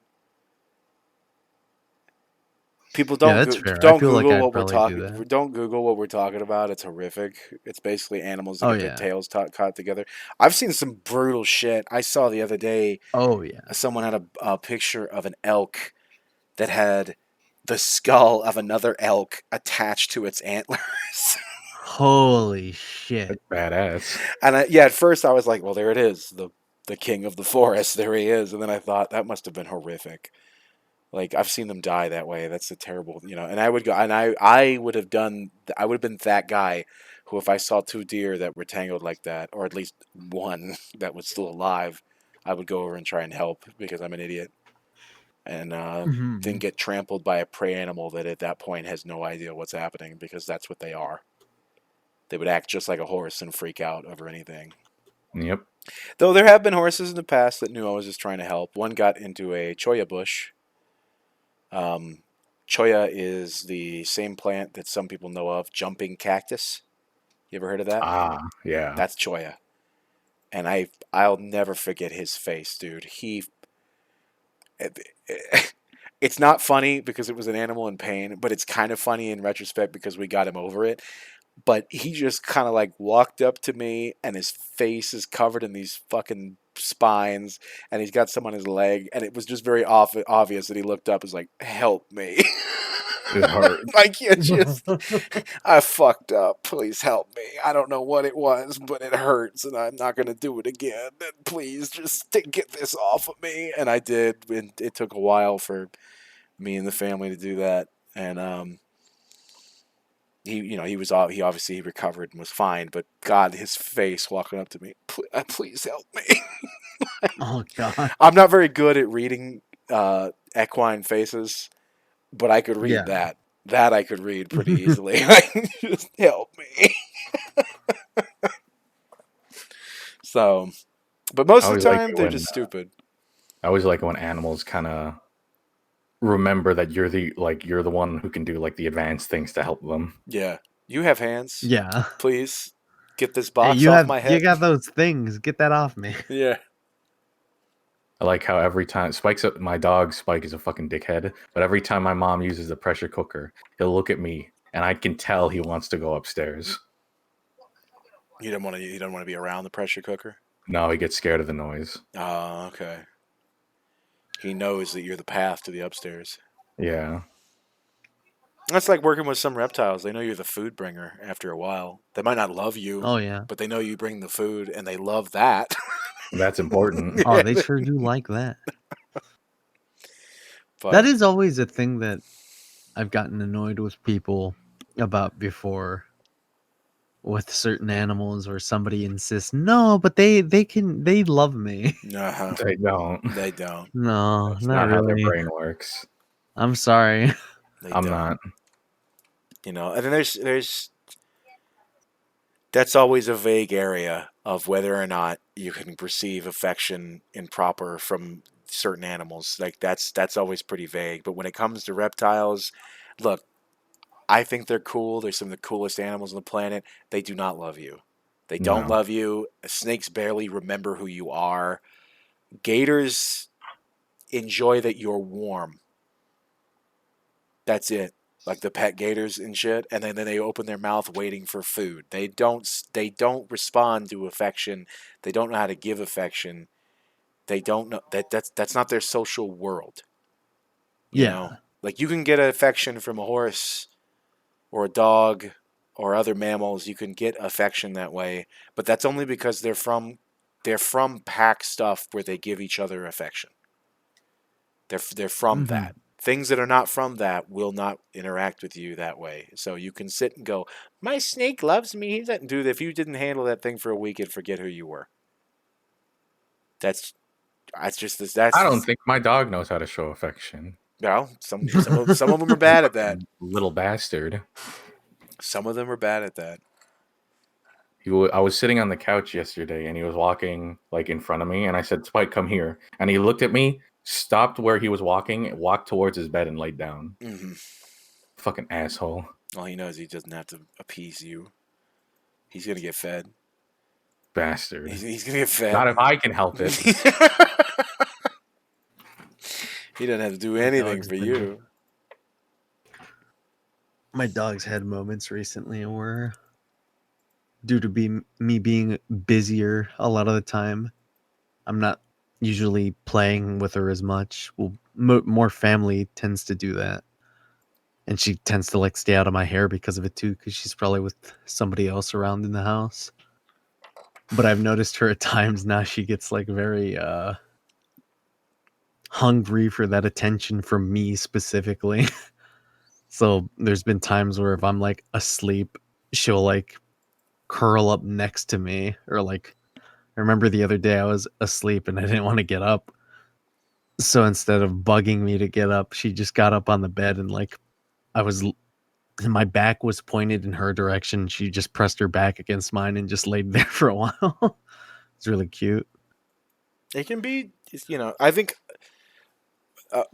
People Yeah, don't that's fair. I don't feel like Google I'd what we're probably do talking. that. Don't Google what we're talking about. It's horrific. It's basically animals that Oh get their yeah. tails caught together. I've seen some brutal shit. I saw the other day. Oh yeah. Someone had a picture of an elk that had the skull of another elk attached to its antlers. Holy shit. Badass. And at first I was like, well, there it is, the king of the forest. There he is. And then I thought that must have been horrific. Like I've seen them die that way. That's a terrible, you know. And I would go, and I would have done. I would have been that guy who, if I saw 2 deer that were tangled like that, or at least one that was still alive, I would go over and try and help because I'm an idiot, and then Mhm. get trampled by a prey animal that at that point has no idea what's happening because that's what they are. They would act just like a horse and freak out over anything. Yep. Though there have been horses in the past that knew I was just trying to help. One got into a cholla bush. Um, Cholla is the same plant that some people know of, jumping cactus. You ever heard of that? Ah, yeah. That's Cholla. And I'll never forget his face, dude. It's not funny because it was an animal in pain, but it's kind of funny in retrospect because we got him over it. But he just kind of like walked up to me and his face is covered in these fucking spines and he's got some on his leg and it was just very obvious that he looked up and was like, help me. It hurt. I can't just, I fucked up. Please help me. I don't know what it was, but it hurts and I'm not going to do it again. And please just get this off of me. And I did. And it took a while for me and the family to do that. And, he obviously recovered and was fine, but God, his face walking up to me, please help me. Oh god. I'm not very good at reading equine faces, but I could read Yeah. that. That I could read pretty easily. Like, just help me. So, but most I of always the like time it they're when just stupid. I always like it when animals kind of remember that you're the one who can do like the advanced things to help them. Yeah, you have hands. Yeah. Please get this Hey, box off my you head. got those things. Get that off me. Yeah. I like how every time my dog Spike is a fucking dickhead, but every time my mom uses the pressure cooker, he'll look at me and I can tell he wants to go upstairs. You don't want to be around the pressure cooker. No, he gets scared of the noise. Oh, okay. He knows that you're the path to the upstairs. Yeah. That's like working with some reptiles. They know you're the food bringer after a while. They might not love you, Oh yeah. but they know you bring the food, and they love that. That's important. Oh, they sure do like that. But That is always a thing that I've gotten annoyed with people about before, with certain animals, where somebody insists, no, but they love me. uh-huh. They don't. They don't. No, That's not not how their really. brain works. I'm sorry. They I'm don't. not. And then there's that's always a vague area of whether or not you can perceive affection improper from certain animals. Like that's always pretty vague. But when it comes to reptiles, look, I think they're cool. They're some of the coolest animals on the planet. They do not love you. They don't No. love you. Snakes barely remember who you are. Gators enjoy that you're warm. That's it. Like the pet gators and shit, and then they open their mouth waiting for food. They don't respond to affection. They don't know how to give affection. They don't know that's not their social world. You know, Yeah. like you can get affection from a horse or a dog or other mammals. You can get affection that way, but that's only because they're from pack stuff where they give each other affection. They're from Mhm. that. Things that are not from that will not interact with you that way. So you can sit and go, "My snake loves me." He doesn't do that. If you didn't handle that thing for a week, it'd forget who you were. That's just this. I don't think my dog knows how to show affection. No. Some of them are bad at that. Little bastard. Some of them are bad at that. I was sitting on the couch yesterday and he was walking like in front of me and I said, Spike, come here. And he looked at me, stopped where he was walking, walked towards his bed and laid down. Mm-hmm. Fucking asshole. All he knows he doesn't have to appease you. He's gonna get fed. Bastard. He's gonna get fed. Not if I can help it. He doesn't have to do anything dog's for been- you. My dog's had moments recently where, due to me being busier a lot of the time, I'm not usually playing with her as much. Well, more family tends to do that, and she tends to like stay out of my hair because of it too, because she's probably with somebody else around in the house. But I've noticed her at times now. She gets like very hungry for that attention from me specifically. So there's been times where if I'm like asleep, she'll like curl up next to me, or like, I remember the other day I was asleep and I didn't want to get up. So instead of bugging me to get up, she just got up on the bed and like my back was pointed in her direction. She just pressed her back against mine and just laid there for a while. It's really cute. It can be, I think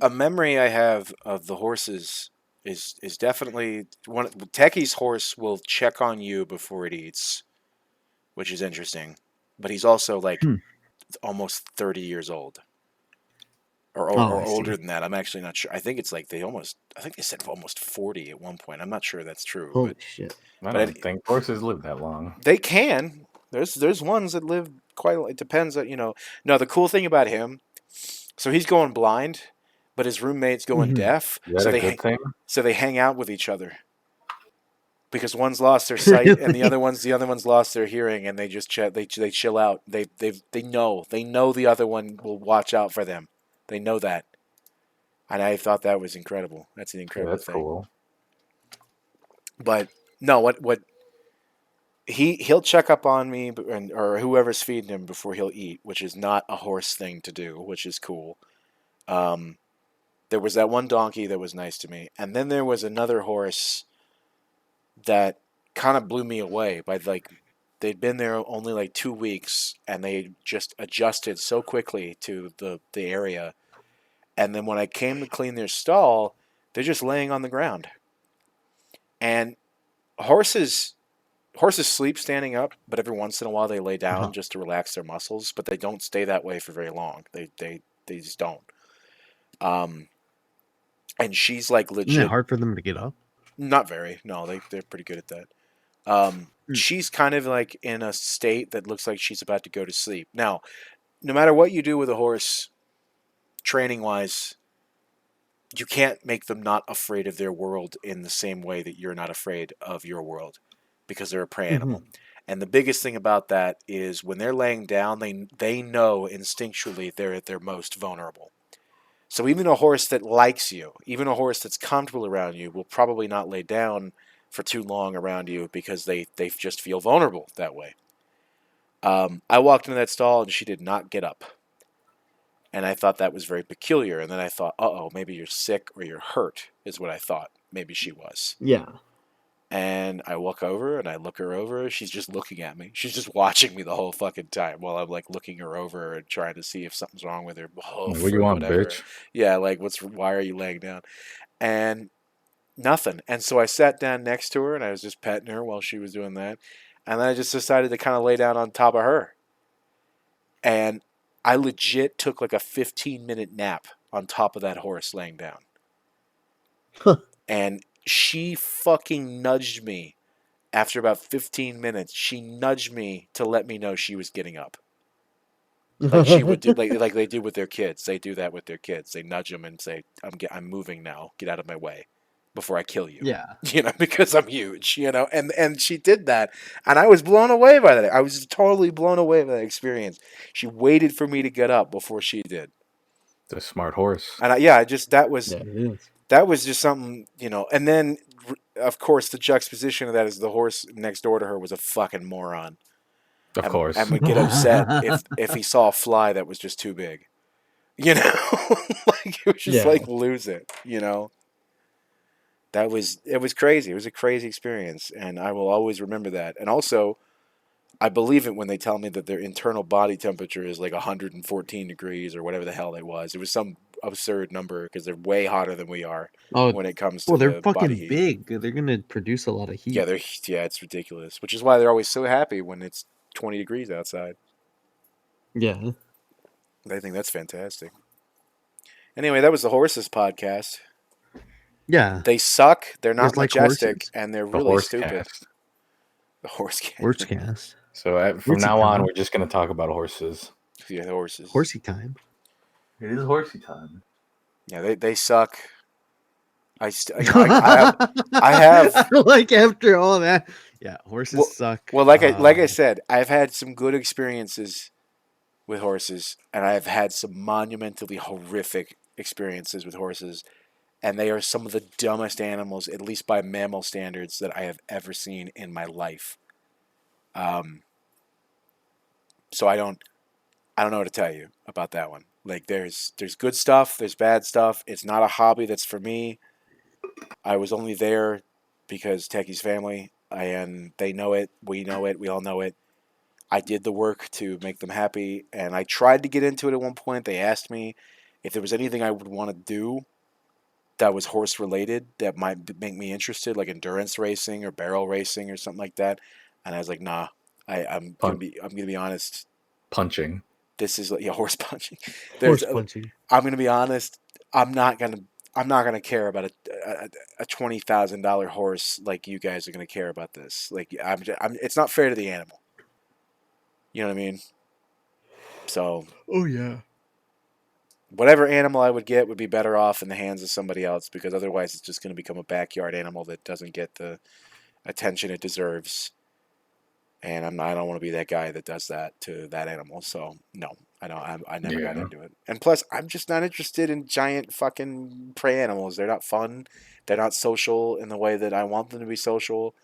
a memory I have of the horses is definitely one. Techie's horse will check on you before it eats, which is interesting. But he's also like almost 30 years old, or I older see. than that. I'm actually not sure. I think it's like I think they said almost 40 at one point. I'm not sure that's true. Holy shit. I But don't think horses live that long. They can. There's ones that live quite. It depends on No, the cool thing about him, so he's going blind, but his roommate's going Mhm. deaf. Is that a good thing? So they hang out with each other. Because one's lost their sight and the other one's lost their hearing, and they just they chill out. They know the other one will watch out for them. They know that, and I thought that was incredible. That's an Yeah, incredible that's thing. cool. But No, what he'll check up on me or whoever's feeding him before he'll eat, which is not a horse thing to do, which is cool. There was that one donkey that was nice to me, and then there was another horse that kind of blew me away by like they'd been there only like 2 weeks and they just adjusted so quickly to the area. And then when I came to clean their stall, they're just laying on the ground. And horses sleep standing up, but every once in a while they lay down just to relax their muscles, but they don't stay that way for very long. They just don't. And she's like Isn't it legit hard for them to get up? not very. No, they're pretty good at that. She's kind of like in a state that looks like she's about to go to sleep. Now, no matter what you do with a horse, training wise, you can't make them not afraid of their world in the same way that you're not afraid of your world because they're a prey animal. And the biggest thing about that is when they're laying down, they know instinctually they're at their most vulnerable. So even a horse that likes you, even a horse that's comfortable around you, will probably not lay down for too long around you because they just feel vulnerable that way. I walked into that stall and she did not get up. And I thought that was very peculiar. And then I thought, uh-oh, maybe you're sick or you're hurt, is what I thought. Maybe she was. Yeah. And I walk over and I look her over. She's just looking at me. She's just watching me the whole fucking time while I'm like looking her over and trying to see if something's wrong with her. What do you want, whatever. bitch? Yeah, like why are you laying down? And nothing. And so I sat down next to her and I was just petting her while she was doing that. And then I just decided to kind of lay down on top of her. And I legit took like a 15-minute nap on top of that horse laying down. And she fucking nudged me after about 15 minutes. She nudged me to let me know she was getting up. Like she would do, like they do with their kids. They do that with their kids. They nudge them and say, "I'm moving now. Get out of my way before I kill you." Yeah. Because I'm huge. And she did that, and I was blown away by that. I was totally blown away by that experience. She waited for me to get up before she did. It's a smart horse. And that was just something, And then, of course, the juxtaposition of that is the horse next door to her was a fucking moron. Of course. And would get upset if he saw a fly that was just too big. Like it was just like lose it. It was crazy. It was a crazy experience, and I will always remember that. And also, I believe it when they tell me that their internal body temperature is like 114 degrees or whatever the hell it was. It was some absurd number because they're way hotter than we are when it comes to they're the body fucking heat. big. They're gonna produce a lot of heat. Yeah, it's ridiculous. Which is why they're always so happy when it's 20 degrees outside. Yeah. I think that's fantastic. Anyway, that was the horses podcast. Yeah. They suck. They're not Just like majestic, horses. and they're The really horse stupid. cast. The horse cast. Horse cast. So from Horsey now on, time. we're just going to talk about horses. Yeah, the horses. Horsey time. It is horsey time. Yeah, they suck. I have. Like after all that. Yeah, horses suck. Well, like I said, I've had some good experiences with horses, and I've had some monumentally horrific experiences with horses, and they are some of the dumbest animals, at least by mammal standards, that I have ever seen in my life. So I don't know what to tell you about that one. Like there's good stuff, there's bad stuff. It's not a hobby that's for me. I was only there because Techie's family, and they know it, we know it, we all know it. I did the work to make them happy, and I tried to get into it at one point. They asked me if there was anything I would want to do that was horse related that might make me interested, like endurance racing or barrel racing or something like that. And I was like, nah. I'm gonna be honest. Punching. This is horse punching. Horse punching. I'm gonna be honest. I'm not gonna care about a $20,000 horse like you guys are gonna care about this. Like it's not fair to the animal. You know what I mean? So. Oh yeah. Whatever animal I would get would be better off in the hands of somebody else, because otherwise it's just going to become a backyard animal that doesn't get the attention it deserves. And I don't want to be that guy that does that to that animal. So no, I don't. I never got into it. And plus, I'm just not interested in giant fucking prey animals. They're not fun. They're not social in the way that I want them to be social.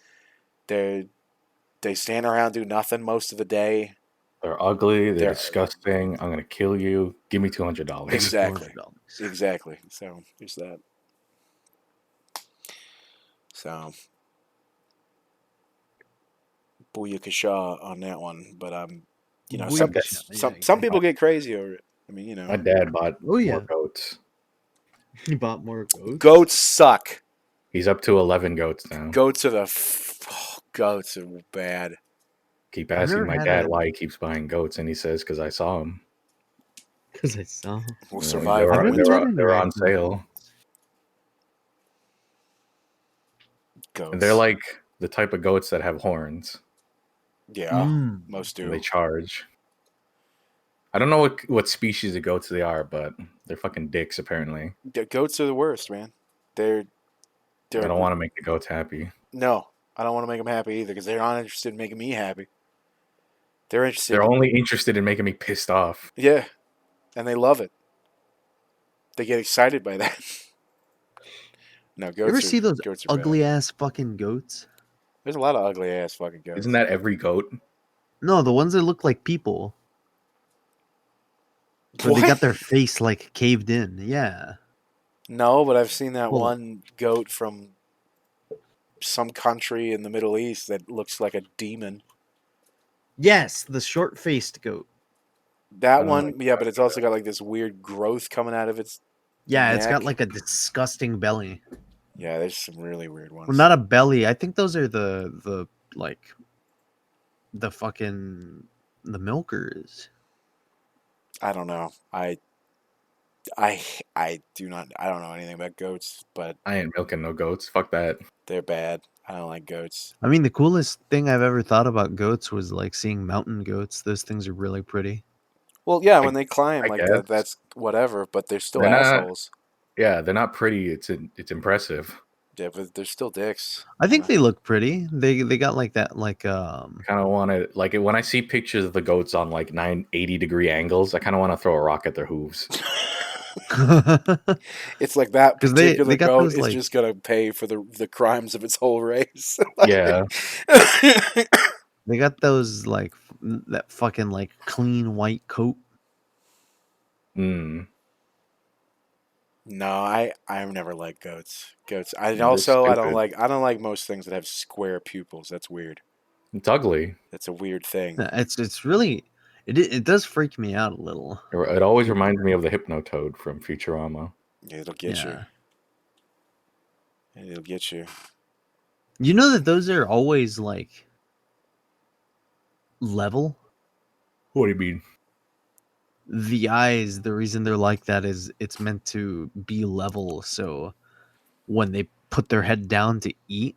They stand around, do nothing most of the day. They're ugly. They're They're- disgusting. I'm gonna kill you. Give me $200. Exactly. $400. Exactly. So there's that. So booyakasha on that one, but you know, some Booyakasha, yeah, some people get crazy over it. I mean, you My know, dad bought Oh, yeah. more goats. He bought more goats. goats suck. He's up to 11 goats now. Goats are goats are bad. Keep I've asking never my had dad a- why he keeps buying goats, and he says because I saw him. Because I saw. We'll You know, survive. They the were, I've they winter. were, they were on sale. Goats. And they're like the type of goats that have horns. yeah, most do. And they charge. I don't know what species of goats they are, but they're fucking dicks apparently. Goats are the worst, man. They're I don't want to make the goats happy. No, I don't want to make them happy either because they're not interested in making me happy. They're interested. They're only interested in making me pissed off. Yeah, and they love it. They get excited by that. No, goats. You ever see those goats are ugly bad. ass fucking goats? There's a lot of ugly ass fucking goats. Isn't that every goat? No, the ones that look like people. But they What? got their face like caved in. Yeah. No, but I've seen that Well- one goat from some country in the Middle East that looks like a demon. Yes, the short faced goat. That don't one, like yeah, but it's also got like this weird growth coming out of its. Yeah, it's got Neck. like a disgusting belly. Yeah, there's some really weird ones. Well, not a belly. I think those are the like the fucking the milkers. I don't know. I do not. I don't know anything about goats, but I ain't milking no goats. Fuck that. they're bad. I don't like goats. I mean, the coolest thing I've ever thought about goats was like seeing mountain goats. Those things are really pretty. Well, yeah, when they climb I like guess. that, that's whatever. But they're still They're not- assholes. Yeah, they're not pretty. It's impressive. Yeah, but they're still dicks. I think they look pretty. They got like that like Kind of want to like it when I see pictures of the goats on like 980-degree angles. I kind of want to throw a rock at their hooves. It's like that 'Cause they particular got goat those, is like- just gonna pay for the crimes of its whole race. Yeah, They got those like that fucking like clean white coat. mm. No, I've never liked goats. Goats. I They're also I don't stupid. like most things that have square pupils. That's weird. It's ugly. That's a weird thing. It's really it does freak me out a little. It always reminds me of the Hypnotoad from Futurama. Yeah, it'll get Yeah. you. It'll get you. You know that those are always like level. What do you mean? The eyes, the reason they're like that is it's meant to be level, so when they put their head down to eat,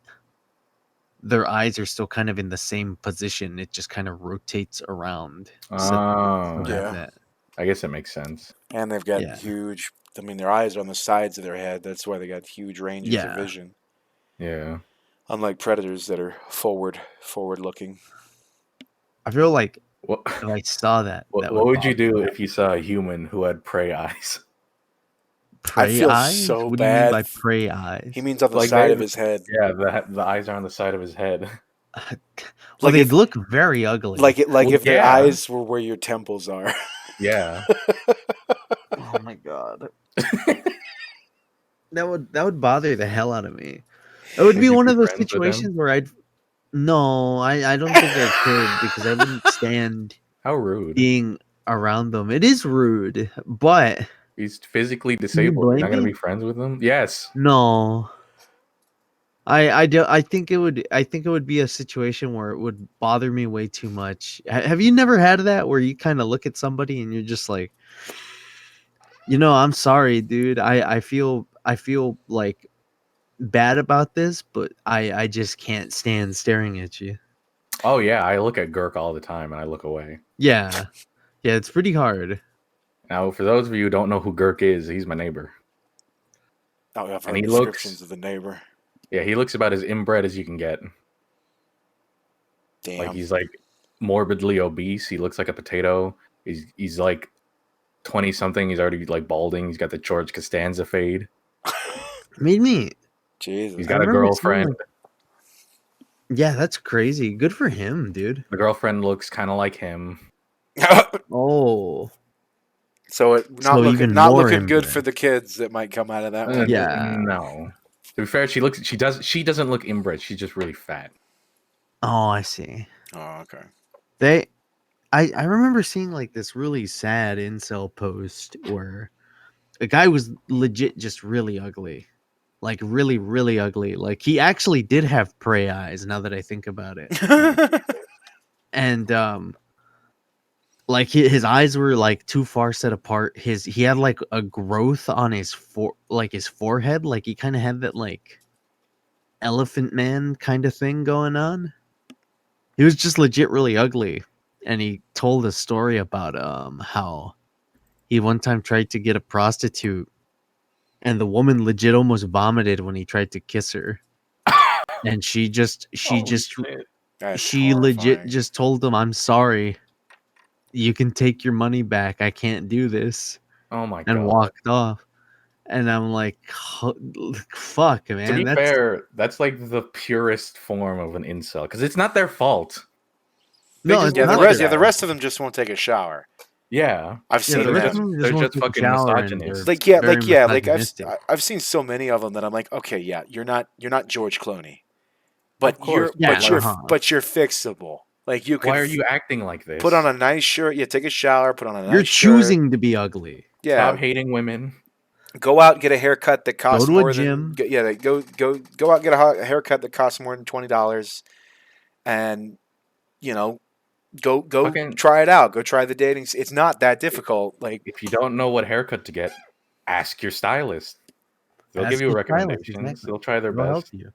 their eyes are still kind of in the same position. It just kind of rotates around. So Oh, they Yeah. have that. I guess it makes sense. And they've got Yeah. huge. I mean, their eyes are on the sides of their head. That's why they got huge ranges Yeah. of vision. Yeah. Unlike predators that are forward looking. I feel like What if I saw that, what, that what would you bother do me. if you saw a human who had prey eyes? Prey feel eyes? so What bad. do you mean by prey eyes? He means on the Like side they- of his head. Yeah, the eyes are on the side of his head. well, like they if- look very ugly. Like Well, if their yeah. eyes were where your temples are. Yeah. Oh my god. that would bother the hell out of me. It would Would be you one be of those friends with him? situations where I don't think I could because I wouldn't stand How rude. being around them. It is rude, but He's physically disabled. You're blame not gonna me? be friends with him? Yes. no. I think it would be a situation where it would bother me way too much. Have you never had that where you kind of look at somebody and you're just like, I'm sorry, dude. I feel like bad about this, but I just can't stand staring at you. Oh yeah, I look at Gurk all the time and I look away. Yeah. Yeah, it's pretty hard. Now, for those of you who don't know who Gurk is, he's my neighbor. Oh, I've And heard he descriptions looks- of the neighbor. Yeah, he looks about as inbred as you can get. Damn. Like he's like morbidly obese. He looks like a potato. He's like 20 something. He's already like balding. He's got the George Costanza fade. Made me Jesus. He's I got a remember seeing, girlfriend. Yeah, that's crazy. Good for him, dude. The girlfriend looks kind of like him. Oh, So So even not more looking good inbred. for the kids that might come out of that one. Yeah. No. To be fair, she doesn't look inbred. She's just really fat. Oh, I see. Oh, okay. I remember seeing like this really sad incel post where a guy was legit just really ugly. Like really, really ugly. Like he actually did have prey eyes now that I think about it. And like his eyes were like too far set apart. He had like a growth on his his forehead. Like he kind of had that like elephant man kind of thing going on. He was just legit really ugly. And he told a story about how he one time tried to get a prostitute and the woman legit almost vomited when he tried to kiss her. And she That's legit horrifying. just told him, "I'm sorry. You can take your money back. I can't do this." Oh my And god. walked off. And I'm like, fuck, man. To be That's fair, that's like the purest form of an incel because it's not their fault. They no, just it's Yeah, don't not like the that. rest of them just won't take a shower. Yeah. I've Yeah, seen the rest of them. them They're won't just take a fucking shower and misogynists. they're very Like misogynistic. I've seen so many of them that I'm like, okay, yeah, you're not George Clooney, but Of course, Yeah, but you're fixable. Like you can why are you acting like this? put on a nice shirt. Yeah, take a shower. Put on a nice You're shirt. choosing to be ugly. Yeah, Stop hating women. go out and get a haircut that costs to a more gym. than go out and get a haircut that costs more than $20, and go Fucking- try it out. Go try the dating. It's not that difficult. Like If you don't know what haircut to get, ask your stylist. They'll Ask give you your stylist, recommendations. exactly. They'll try their They'll help best. you.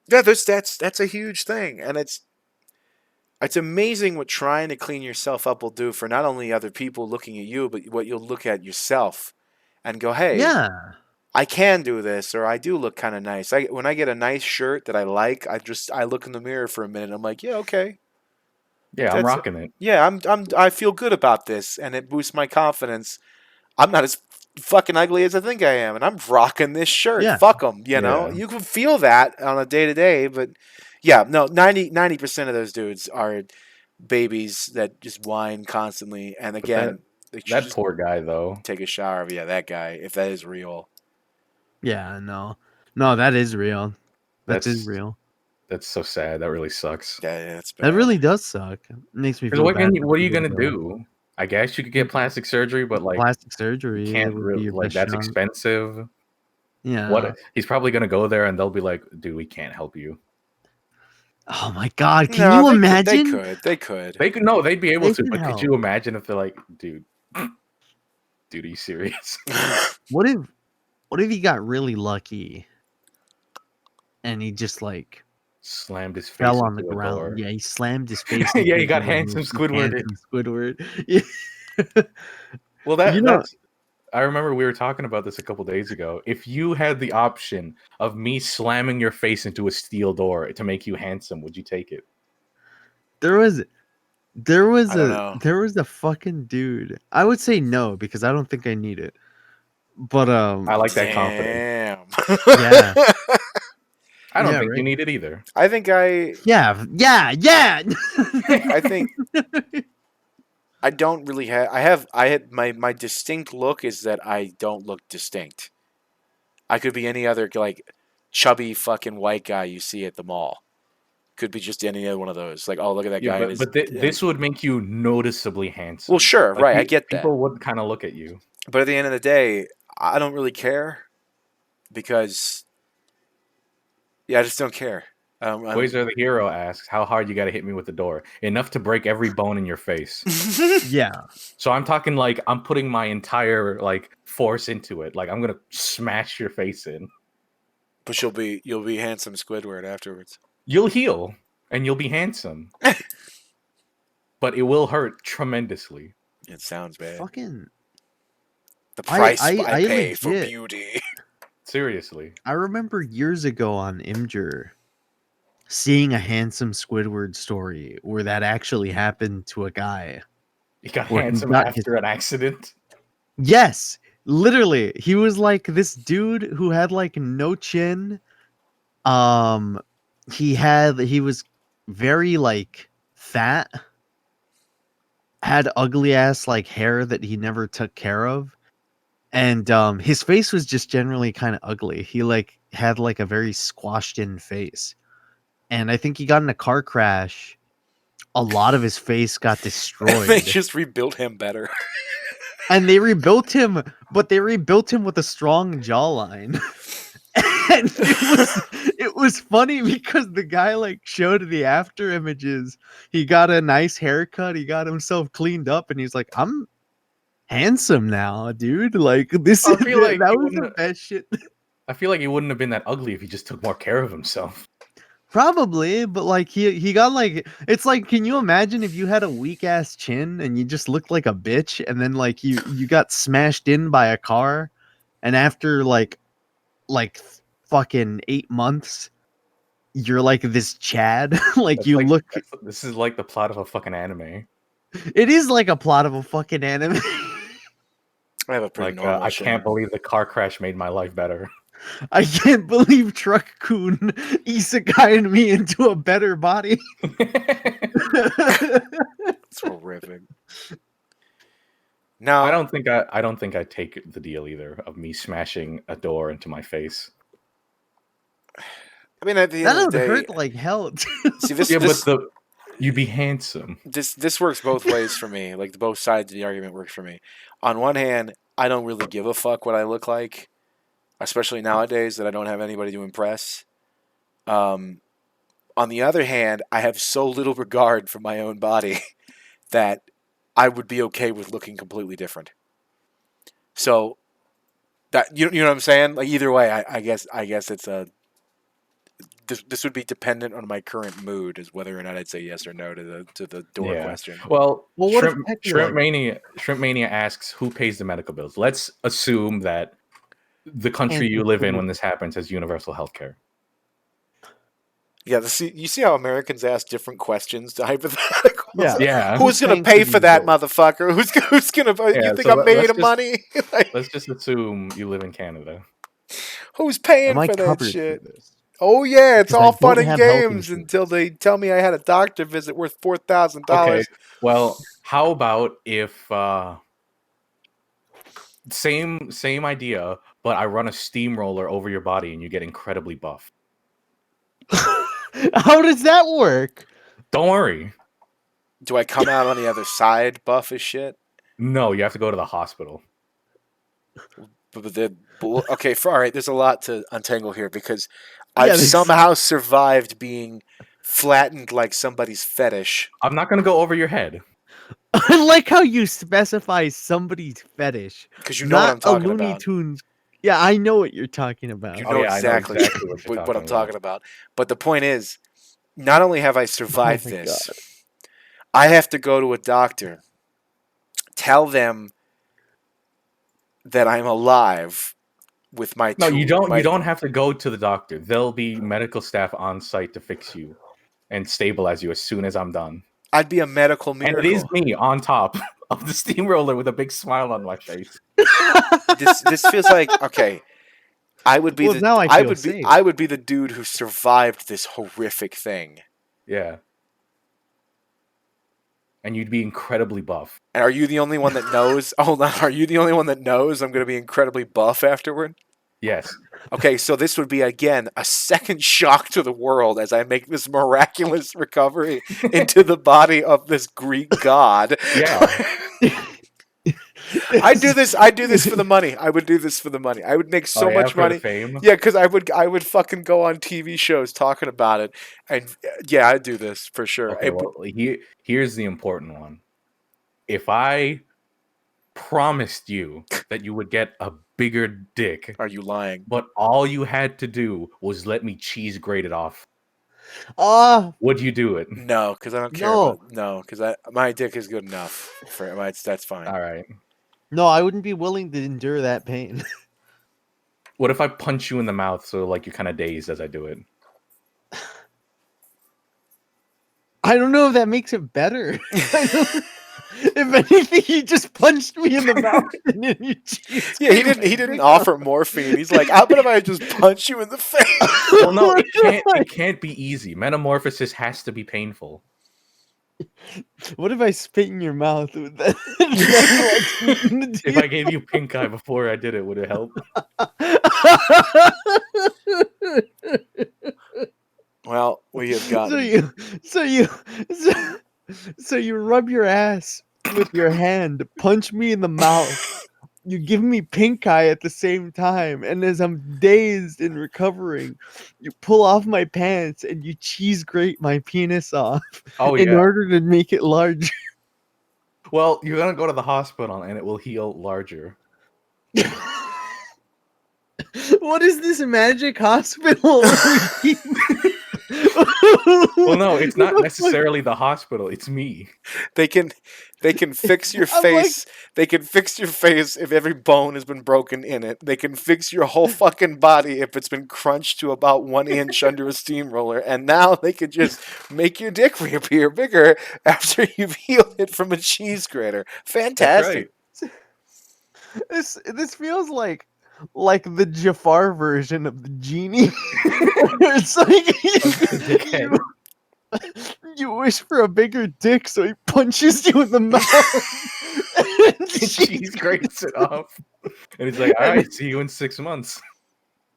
yeah, that's a huge thing, and it's amazing what trying to clean yourself up will do for not only other people looking at you, but what you'll look at yourself and go, hey, Yeah. I can do this, or I do look kind of nice. When I get a nice shirt that I like, I look in the mirror for a minute. And I'm like, yeah, okay, Yeah, I'm That's- rocking it. yeah, I feel good about this, and it boosts my confidence. I'm not as fucking ugly as I think I am, and I'm rocking this shirt. Yeah. Fuck them, you know. Yeah. You can feel that on a day to day, but yeah, no, 90% of those dudes are babies that just whine constantly, and again, they should That just poor guy, though. take a shower. But yeah, that guy, if that is real. Yeah, no. No, that is real. That is That's- real. That's so sad. That really sucks. Yeah, that's bad. That really does suck. It makes me Because feel what, bad. what are you for gonna people. do? I guess you could get plastic surgery, but like Plastic surgery? you can't would be really, your like best that's shot. expensive. Yeah. What he's probably gonna go there and they'll be like, dude, we can't help you. Oh my god! Can No, you they imagine? They could. They'd be able They to, can but could help. you imagine if they're like, dude, are you serious? What if he got really lucky and he just like Slammed his face fell on the into a ground? door. Yeah, he slammed his face. Yeah, into he the got door and handsome he Squidwarded. handsome Squidward. Yeah. Well, that You know- that's. I remember we were talking about this a couple days ago. If you had the option of me slamming your face into a steel door to make you handsome, would you take it? There was I don't know. a fucking dude. I would say no because I don't think I need it. But I like that confidence. Damn. Yeah. I don't Yeah, think you right. need it either. I think yeah. I think I don't really have. I had my distinct look is that I don't look distinct. I could be any other like chubby fucking white guy you see at the mall. Could be just any other one of those. Like, oh, look at that guy. in his- This would make you noticeably handsome. Well, sure, Like, right. I get that. People would kind of look at you. But at the end of the day, I don't really care because, yeah, I just don't care. Quasar the Hero asks, how hard you got to hit me with the door? Enough to break every bone in your face. Yeah. So I'm talking like I'm putting my entire like force into it. Like I'm gonna smash your face in. But you'll be handsome Squidward afterwards. You'll heal and you'll be handsome. But it will hurt tremendously. It sounds bad. Fucking. The price I I pay for legit- beauty. Seriously. I remember years ago on Imgur seeing a handsome Squidward story where that actually happened to a guy. He got Well, he handsome got after an accident. Yes, literally. He was like this dude who had like no chin. He was very like fat, had ugly ass like hair that he never took care of, and his face was just generally kind of ugly. He like had like a very squashed in face, and I think he got in a car crash. A lot of his face got destroyed. They just rebuilt him better. And they rebuilt him, but they rebuilt him with a strong jawline. And it was funny because the guy like showed the after images. He got a nice haircut, he got himself cleaned up, and he's like, I'm handsome now, dude. Like this I is feel like that he was the wouldn't- best shit. I feel like he wouldn't have been that ugly if he just took more care of himself. Probably, but like he got like, it's like, can you imagine if you had a weak ass chin and you just looked like a bitch, and then like you got smashed in by a car, and after like fucking 8 months you're like this Chad. Like That's you like- look, This is like the plot of a fucking anime. it is like a plot of a fucking anime. I have a pretty Like normal I chin. can't believe the car crash made my life better. I can't believe Truck-kun isekai'd me into a better body. It's horrific. No, I don't think I take the deal either of me smashing a door into my face. I mean, at the That end of would the day, hurt like hell. see this. Yeah, this, but you'd be handsome. this works both ways for me. Like both sides of the argument works for me. On one hand, I don't really give a fuck what I look like, especially nowadays that I don't have anybody to impress. On the other hand, I have so little regard for my own body that I would be okay with looking completely different. So that you know what I'm saying? Like either way, I guess it's a. This would be dependent on my current mood as whether or not I'd say yes or no to the door Yeah. question. Well, Well, what if Shrimp technically- Mania asks who pays the medical bills. Let's assume that the country you live in when this happens has universal health care. Yeah, you see how Americans ask different questions to hypotheticals? Yeah. Yeah. Who's gonna paying pay for for these that, bills? motherfucker? Who's gonna? Yeah, You think so I'm made let's of just- money? Like, Let's just assume you live in Canada. who's paying Am I for that covered shit? for this? Oh yeah, it's Because I all fun don't and have health games insurance. until they tell me I had a doctor visit worth $4,000. Okay. Well, how about if same idea, but I run a steamroller over your body and you get incredibly buff. How does that work? Don't worry. Do I come out on the other side buff as shit? No, you have to go to the hospital. Okay, all right. There's a lot to untangle here because Yeah, I've there's- somehow survived being flattened like somebody's fetish. I'm not gonna go over your head. I like how you specify somebody's fetish. Because you know what I'm talking a Looney about. Tunes. Yeah, I know what you're talking about. You Oh, know yeah, I know exactly, exactly what you're what I'm talking talking about. But the point is, not only have I survived my this, I have to go to a doctor, tell them that I'm alive with my No, tool- you don't. my- You don't have to go to the doctor. There'll be medical staff on site to fix you and stabilize you as soon as I'm done. I'd be a medical And miracle. it is me on top of the steamroller with a big smile on my face. This feels like okay. I would be Well, the now I feel safe. I would be the dude who survived this horrific thing. Yeah. And you'd be incredibly buff. And are you the only one that knows? Hold on, are you the only one that knows I'm going to be incredibly buff afterward? Yes. Okay, so this would be again a second shock to the world as I make this miraculous recovery into the body of this Greek god. Yeah. I do this for the money. I would do this for the money. I would make so Oh, yeah, much for the money. Fame. Yeah, because I would fucking go on TV shows talking about it, and yeah, I'd do this for sure. Okay, well, here's the important one. If I promised you that you would get a bigger dick, Are you lying? but all you had to do was let me cheese grate it off, would you do it? No, because I don't care. No. No, because my dick is good enough for my. That's fine. All right. No, I wouldn't be willing to endure that pain. What if I punch you in the mouth so like you're kind of dazed as I do it? I don't know if that makes it better. If anything, he just punched me in the mouth and then you cheese. Yeah, he didn't offer morphine. He's like, how about if I just punch you in the face? Well, no, it can't be easy. Metamorphosis has to be painful. What if I spit in your mouth with that? If I gave you pink eye before I did it, would it help? Well, we have so gotten. you rub your ass with your hand, punch me in the mouth. You give me pink eye at the same time, and as I'm dazed and recovering, you pull off my pants and you cheese grate my penis off Oh in yeah. order to make it larger. Well, you're gonna go to the hospital and it will heal larger. What is this magic hospital? Well, no, it's not necessarily the hospital. It's me. They can fix your I'm like- face. They can fix your face if every bone has been broken in it. They can fix your whole fucking body if it's been crunched to about 1 inch under a steamroller. And now they could just make your dick reappear bigger after you've healed it from a cheese grater. Fantastic. That's right. This feels like the Jafar version of the genie. It's like Dickhead. you wish for a bigger dick, so he punches you in the mouth. And Cheese grates it off. And he's like, all right, see you in 6 months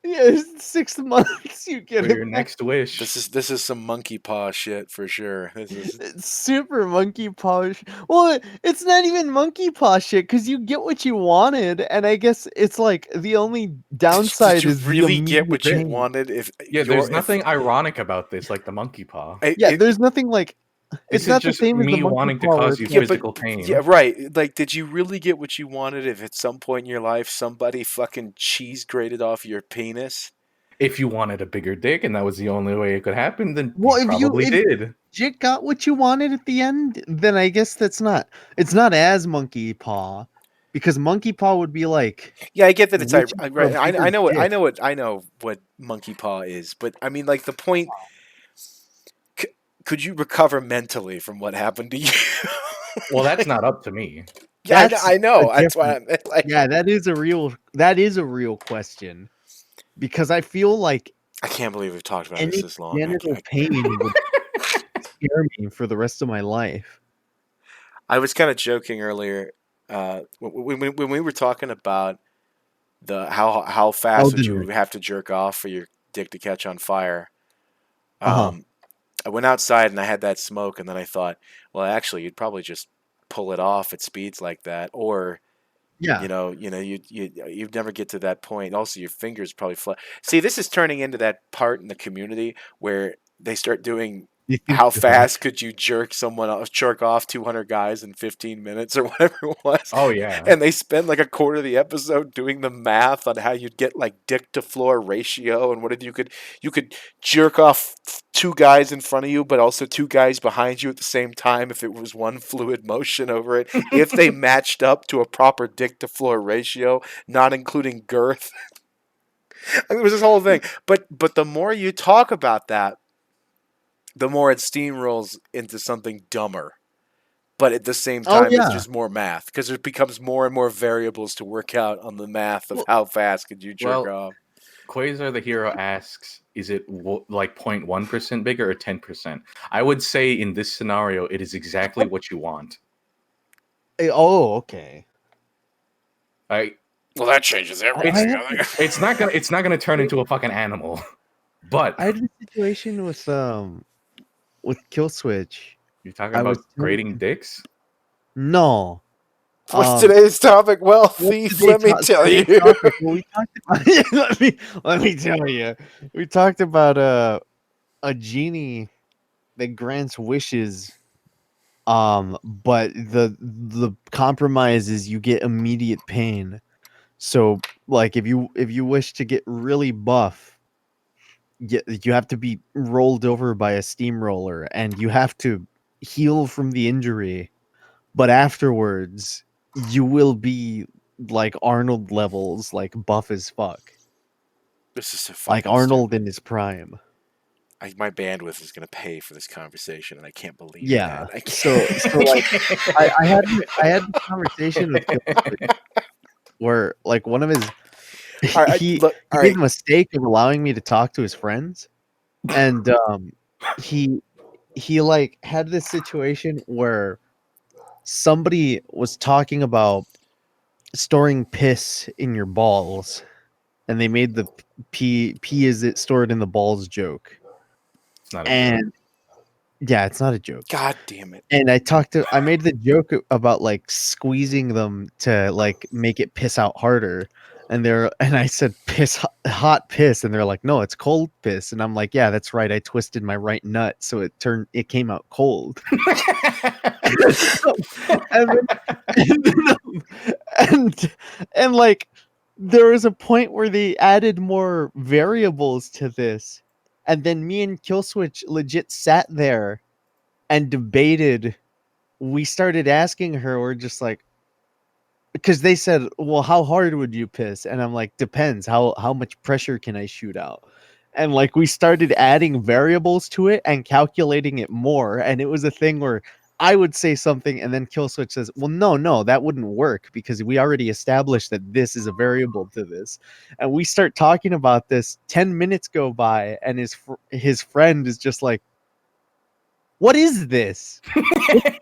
Yeah, 6 months you get for it your back. next wish. This is some monkey paw shit for sure. This is It's super monkey paw. Well, it's not even monkey paw shit because you get what you wanted, and I guess it's like the only downside Did you is the really get what you immediate pain. wanted? If Yeah, there's nothing ironic about this, like the monkey paw. Yeah, there's nothing like. This It's not is just the same as the me monkey wanting to paw where cause you it's like- physical pain. Yeah, right. Like, did you really get what you wanted if at some point in your life somebody fucking cheese grated off your penis? If you wanted a bigger dick and that was the only way it could happen, then Well, you if you- probably if- did. Jit got what you wanted at the end, then I guess it's not as monkey paw, because monkey paw would be like, Yeah, I get that it's Reaching for a right. I bigger know what dick. I know what monkey paw is, but I mean, like the point. Could you recover mentally from what happened to you? Well, that's not up to me. Yeah, That's I know. a That's why. Like, yeah, that is a real question, because I feel like I can't believe we've talked about any this long. genital pain would scare me for the rest of my life. I was kind of joking earlier when we were talking about the how fast would you Elden Ring. have to jerk off for your dick to catch on fire. Uh-huh. I went outside and I had that smoke, and then I thought, well, actually, you'd probably just pull it off at speeds like that, or Yeah, you'd never get to that point. Also, your fingers probably fly. See, this is turning into that part in the community where they start doing You think how so? fast could you jerk off 200 guys in 15 minutes or whatever it was. Oh yeah. And they spend like a quarter of the episode doing the math on how you'd get like dick to floor ratio and what if you could jerk off 2 guys in front of you but also 2 guys behind you at the same time if it was one fluid motion over it, if they matched up to a proper dick to floor ratio, not including girth. It was this whole thing. But the more you talk about that, the more it steamrolls into something dumber. But at the same time, yeah. it's just more math because it becomes more and more variables to work out on the math of Well- how fast could you jerk Well, off. Quasar the Hero asks, is it like 0.1% bigger or 10%? I would say in this scenario, it is exactly what you want. Oh, okay. Well, that changes everything. It's not gonna turn into a fucking animal. But I had a situation with Kill Switch. you're talking I about was grading dicks? No. What's today's topic? Well, thief, let me tell you. We talked about, let me tell you. We talked about a genie that grants wishes. But the compromise is you get immediate pain. So like if you wish to get really buff, you have to be rolled over by a steamroller and you have to heal from the injury, but afterwards you will be like Arnold levels, like buff as fuck, This is so like fucking Arnold in his prime. my bandwidth is going to pay for this conversation, and I can't believe Yeah. that. So like I had this conversation with Killswitch where like one of his All right, he look, all made right. the mistake of allowing me to talk to his friends, and he like had this situation where somebody was talking about storing piss in your balls, and they made the pee is it stored in the balls joke. It's not a joke. And yeah, it's not a joke. God damn it. And I made the joke about like squeezing them to like make it piss out harder. And I said hot piss, and they're like, no, it's cold piss. And I'm like, yeah, that's right. I twisted my right nut, so it came out cold. and, then, and like there was a point where they added more variables to this, and then me and Killswitch legit sat there and debated. We started asking her, we're just like, because they said, well, how hard would you piss? And I'm like, depends. How much pressure can I shoot out? And like we started adding variables to it and calculating it more. And it was a thing where I would say something and then Killswitch says, well, no, that wouldn't work because we already established that this is a variable to this. And we start talking about this. 10 minutes go by and his friend is just like, what is this? Like,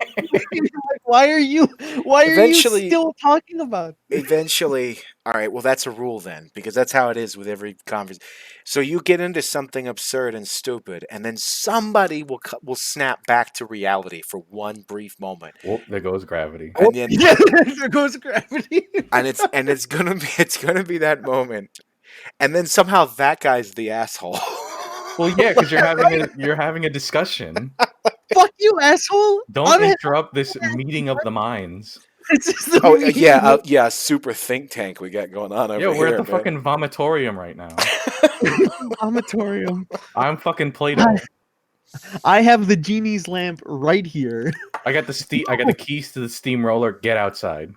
why are you Eventually- still talking about this? Eventually, all right, well, that's a rule then, because that's how it is with every conversation. So you get into something absurd and stupid, and then somebody will snap back to reality for one brief moment. Whoop, there goes gravity. And then, Yeah, there goes gravity. and it's gonna be that moment, and then somehow that guy's the asshole. Well, yeah, because you're having a discussion. Fuck you, asshole. Don't interrupt this meeting of the minds. This is the Oh meeting yeah, of- yeah, super think tank we got going on over Yeah, we're here. at the fucking vomitorium right now. vomitorium. I'm fucking Play-Doh. I have the genie's lamp right here. I got the keys to the steamroller. Get outside.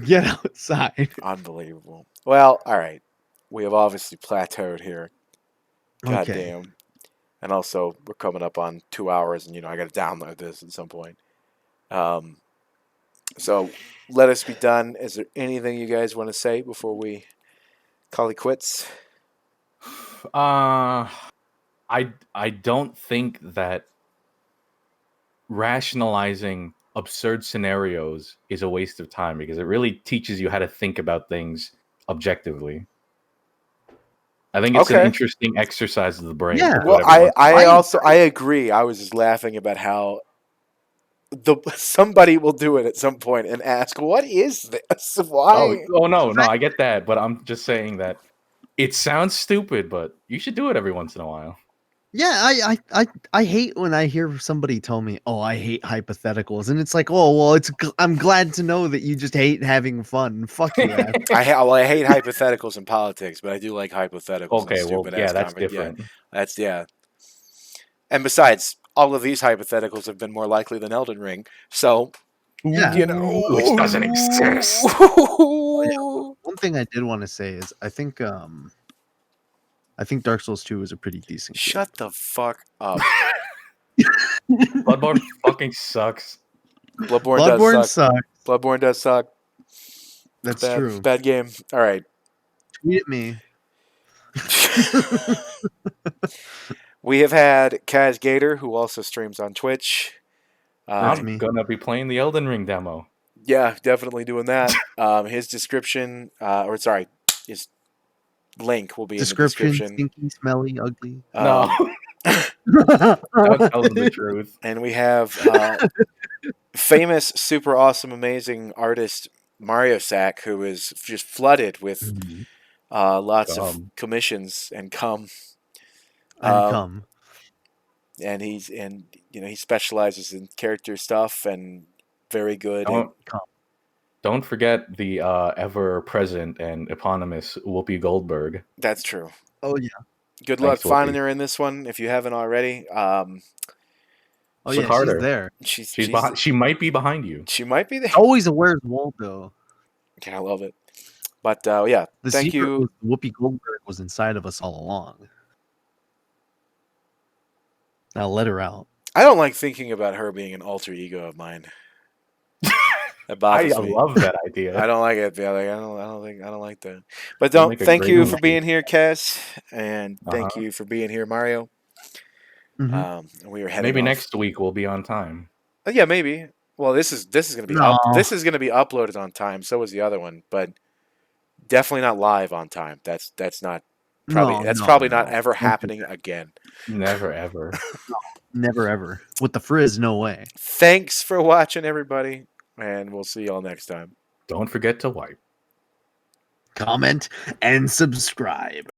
Get outside. Unbelievable. Well, all right, we have obviously plateaued here. God Okay. damn. And also, we're coming up on 2 hours, and I got to download this at some point. So let us be done. Is there anything you guys want to say before we call it quits? I don't think that rationalizing absurd scenarios is a waste of time because it really teaches you how to think about things objectively. I think it's an interesting exercise of the brain. Yeah. Well, I agree. I was just laughing about how somebody will do it at some point and ask, "What is this? Why?" Oh no, I get that, but I'm just saying that it sounds stupid, but you should do it every once in a while. Yeah, I hate when I hear somebody tell me, "Oh, I hate hypotheticals," and it's like, "Oh, well, I'm glad to know that you just hate having fun." Fuck you. I hate hypotheticals in politics, but I do like hypotheticals. Okay, well, yeah, that's different. Yeah. And besides, all of these hypotheticals have been more likely than Elden Ring, so Yeah. Which doesn't exist. One thing I did want to say is I think Dark Souls 2 is a pretty decent game. Shut the fuck up. Bloodborne fucking sucks. Bloodborne does suck. sucks. Bloodborne does suck. That's true. Bad game. All right. Tweet at me. We have had KazGator, who also streams on Twitch. That's I'm me. gonna be playing the Elden Ring demo. Yeah, definitely doing that. His description, his link will be in the description. Stinky, smelly, ugly. No, don't tell them the truth. And we have famous, super awesome, amazing artist Mariosack, who is just flooded with lots of commissions and cum. Come. And he specializes in character stuff and very good. Don't forget the ever-present and eponymous Whoopi Goldberg. That's true. Oh yeah. Good luck Thanks, finding Whoopi. her in this one if you haven't already. Oh Look yeah, harder. she's there. She's behind, she might be behind you. She might be there. Always a Where's Waldo. Yeah, I love it. But yeah, The thank secret you. was Whoopi Goldberg was inside of us all along. I'll let her out. I don't like thinking about her being an alter ego of mine. That I bothers me. love that idea. I don't like it. Yeah, like, I don't like that. But You'll don't. make a Thank great you for movie. being here, Kaz, and thank Uh-huh. you for being here, Mario. We are heading Maybe off. next week we'll be on time. Yeah, maybe. Well, this is going to be No. This is going to be uploaded on time. So was the other one, but definitely not live on time. That's not probably not ever Don't do happening that. again. Never ever. Never ever. With the frizz, no way. Thanks for watching, everybody, and we'll see y'all next time. Don't forget to wipe. Comment and subscribe.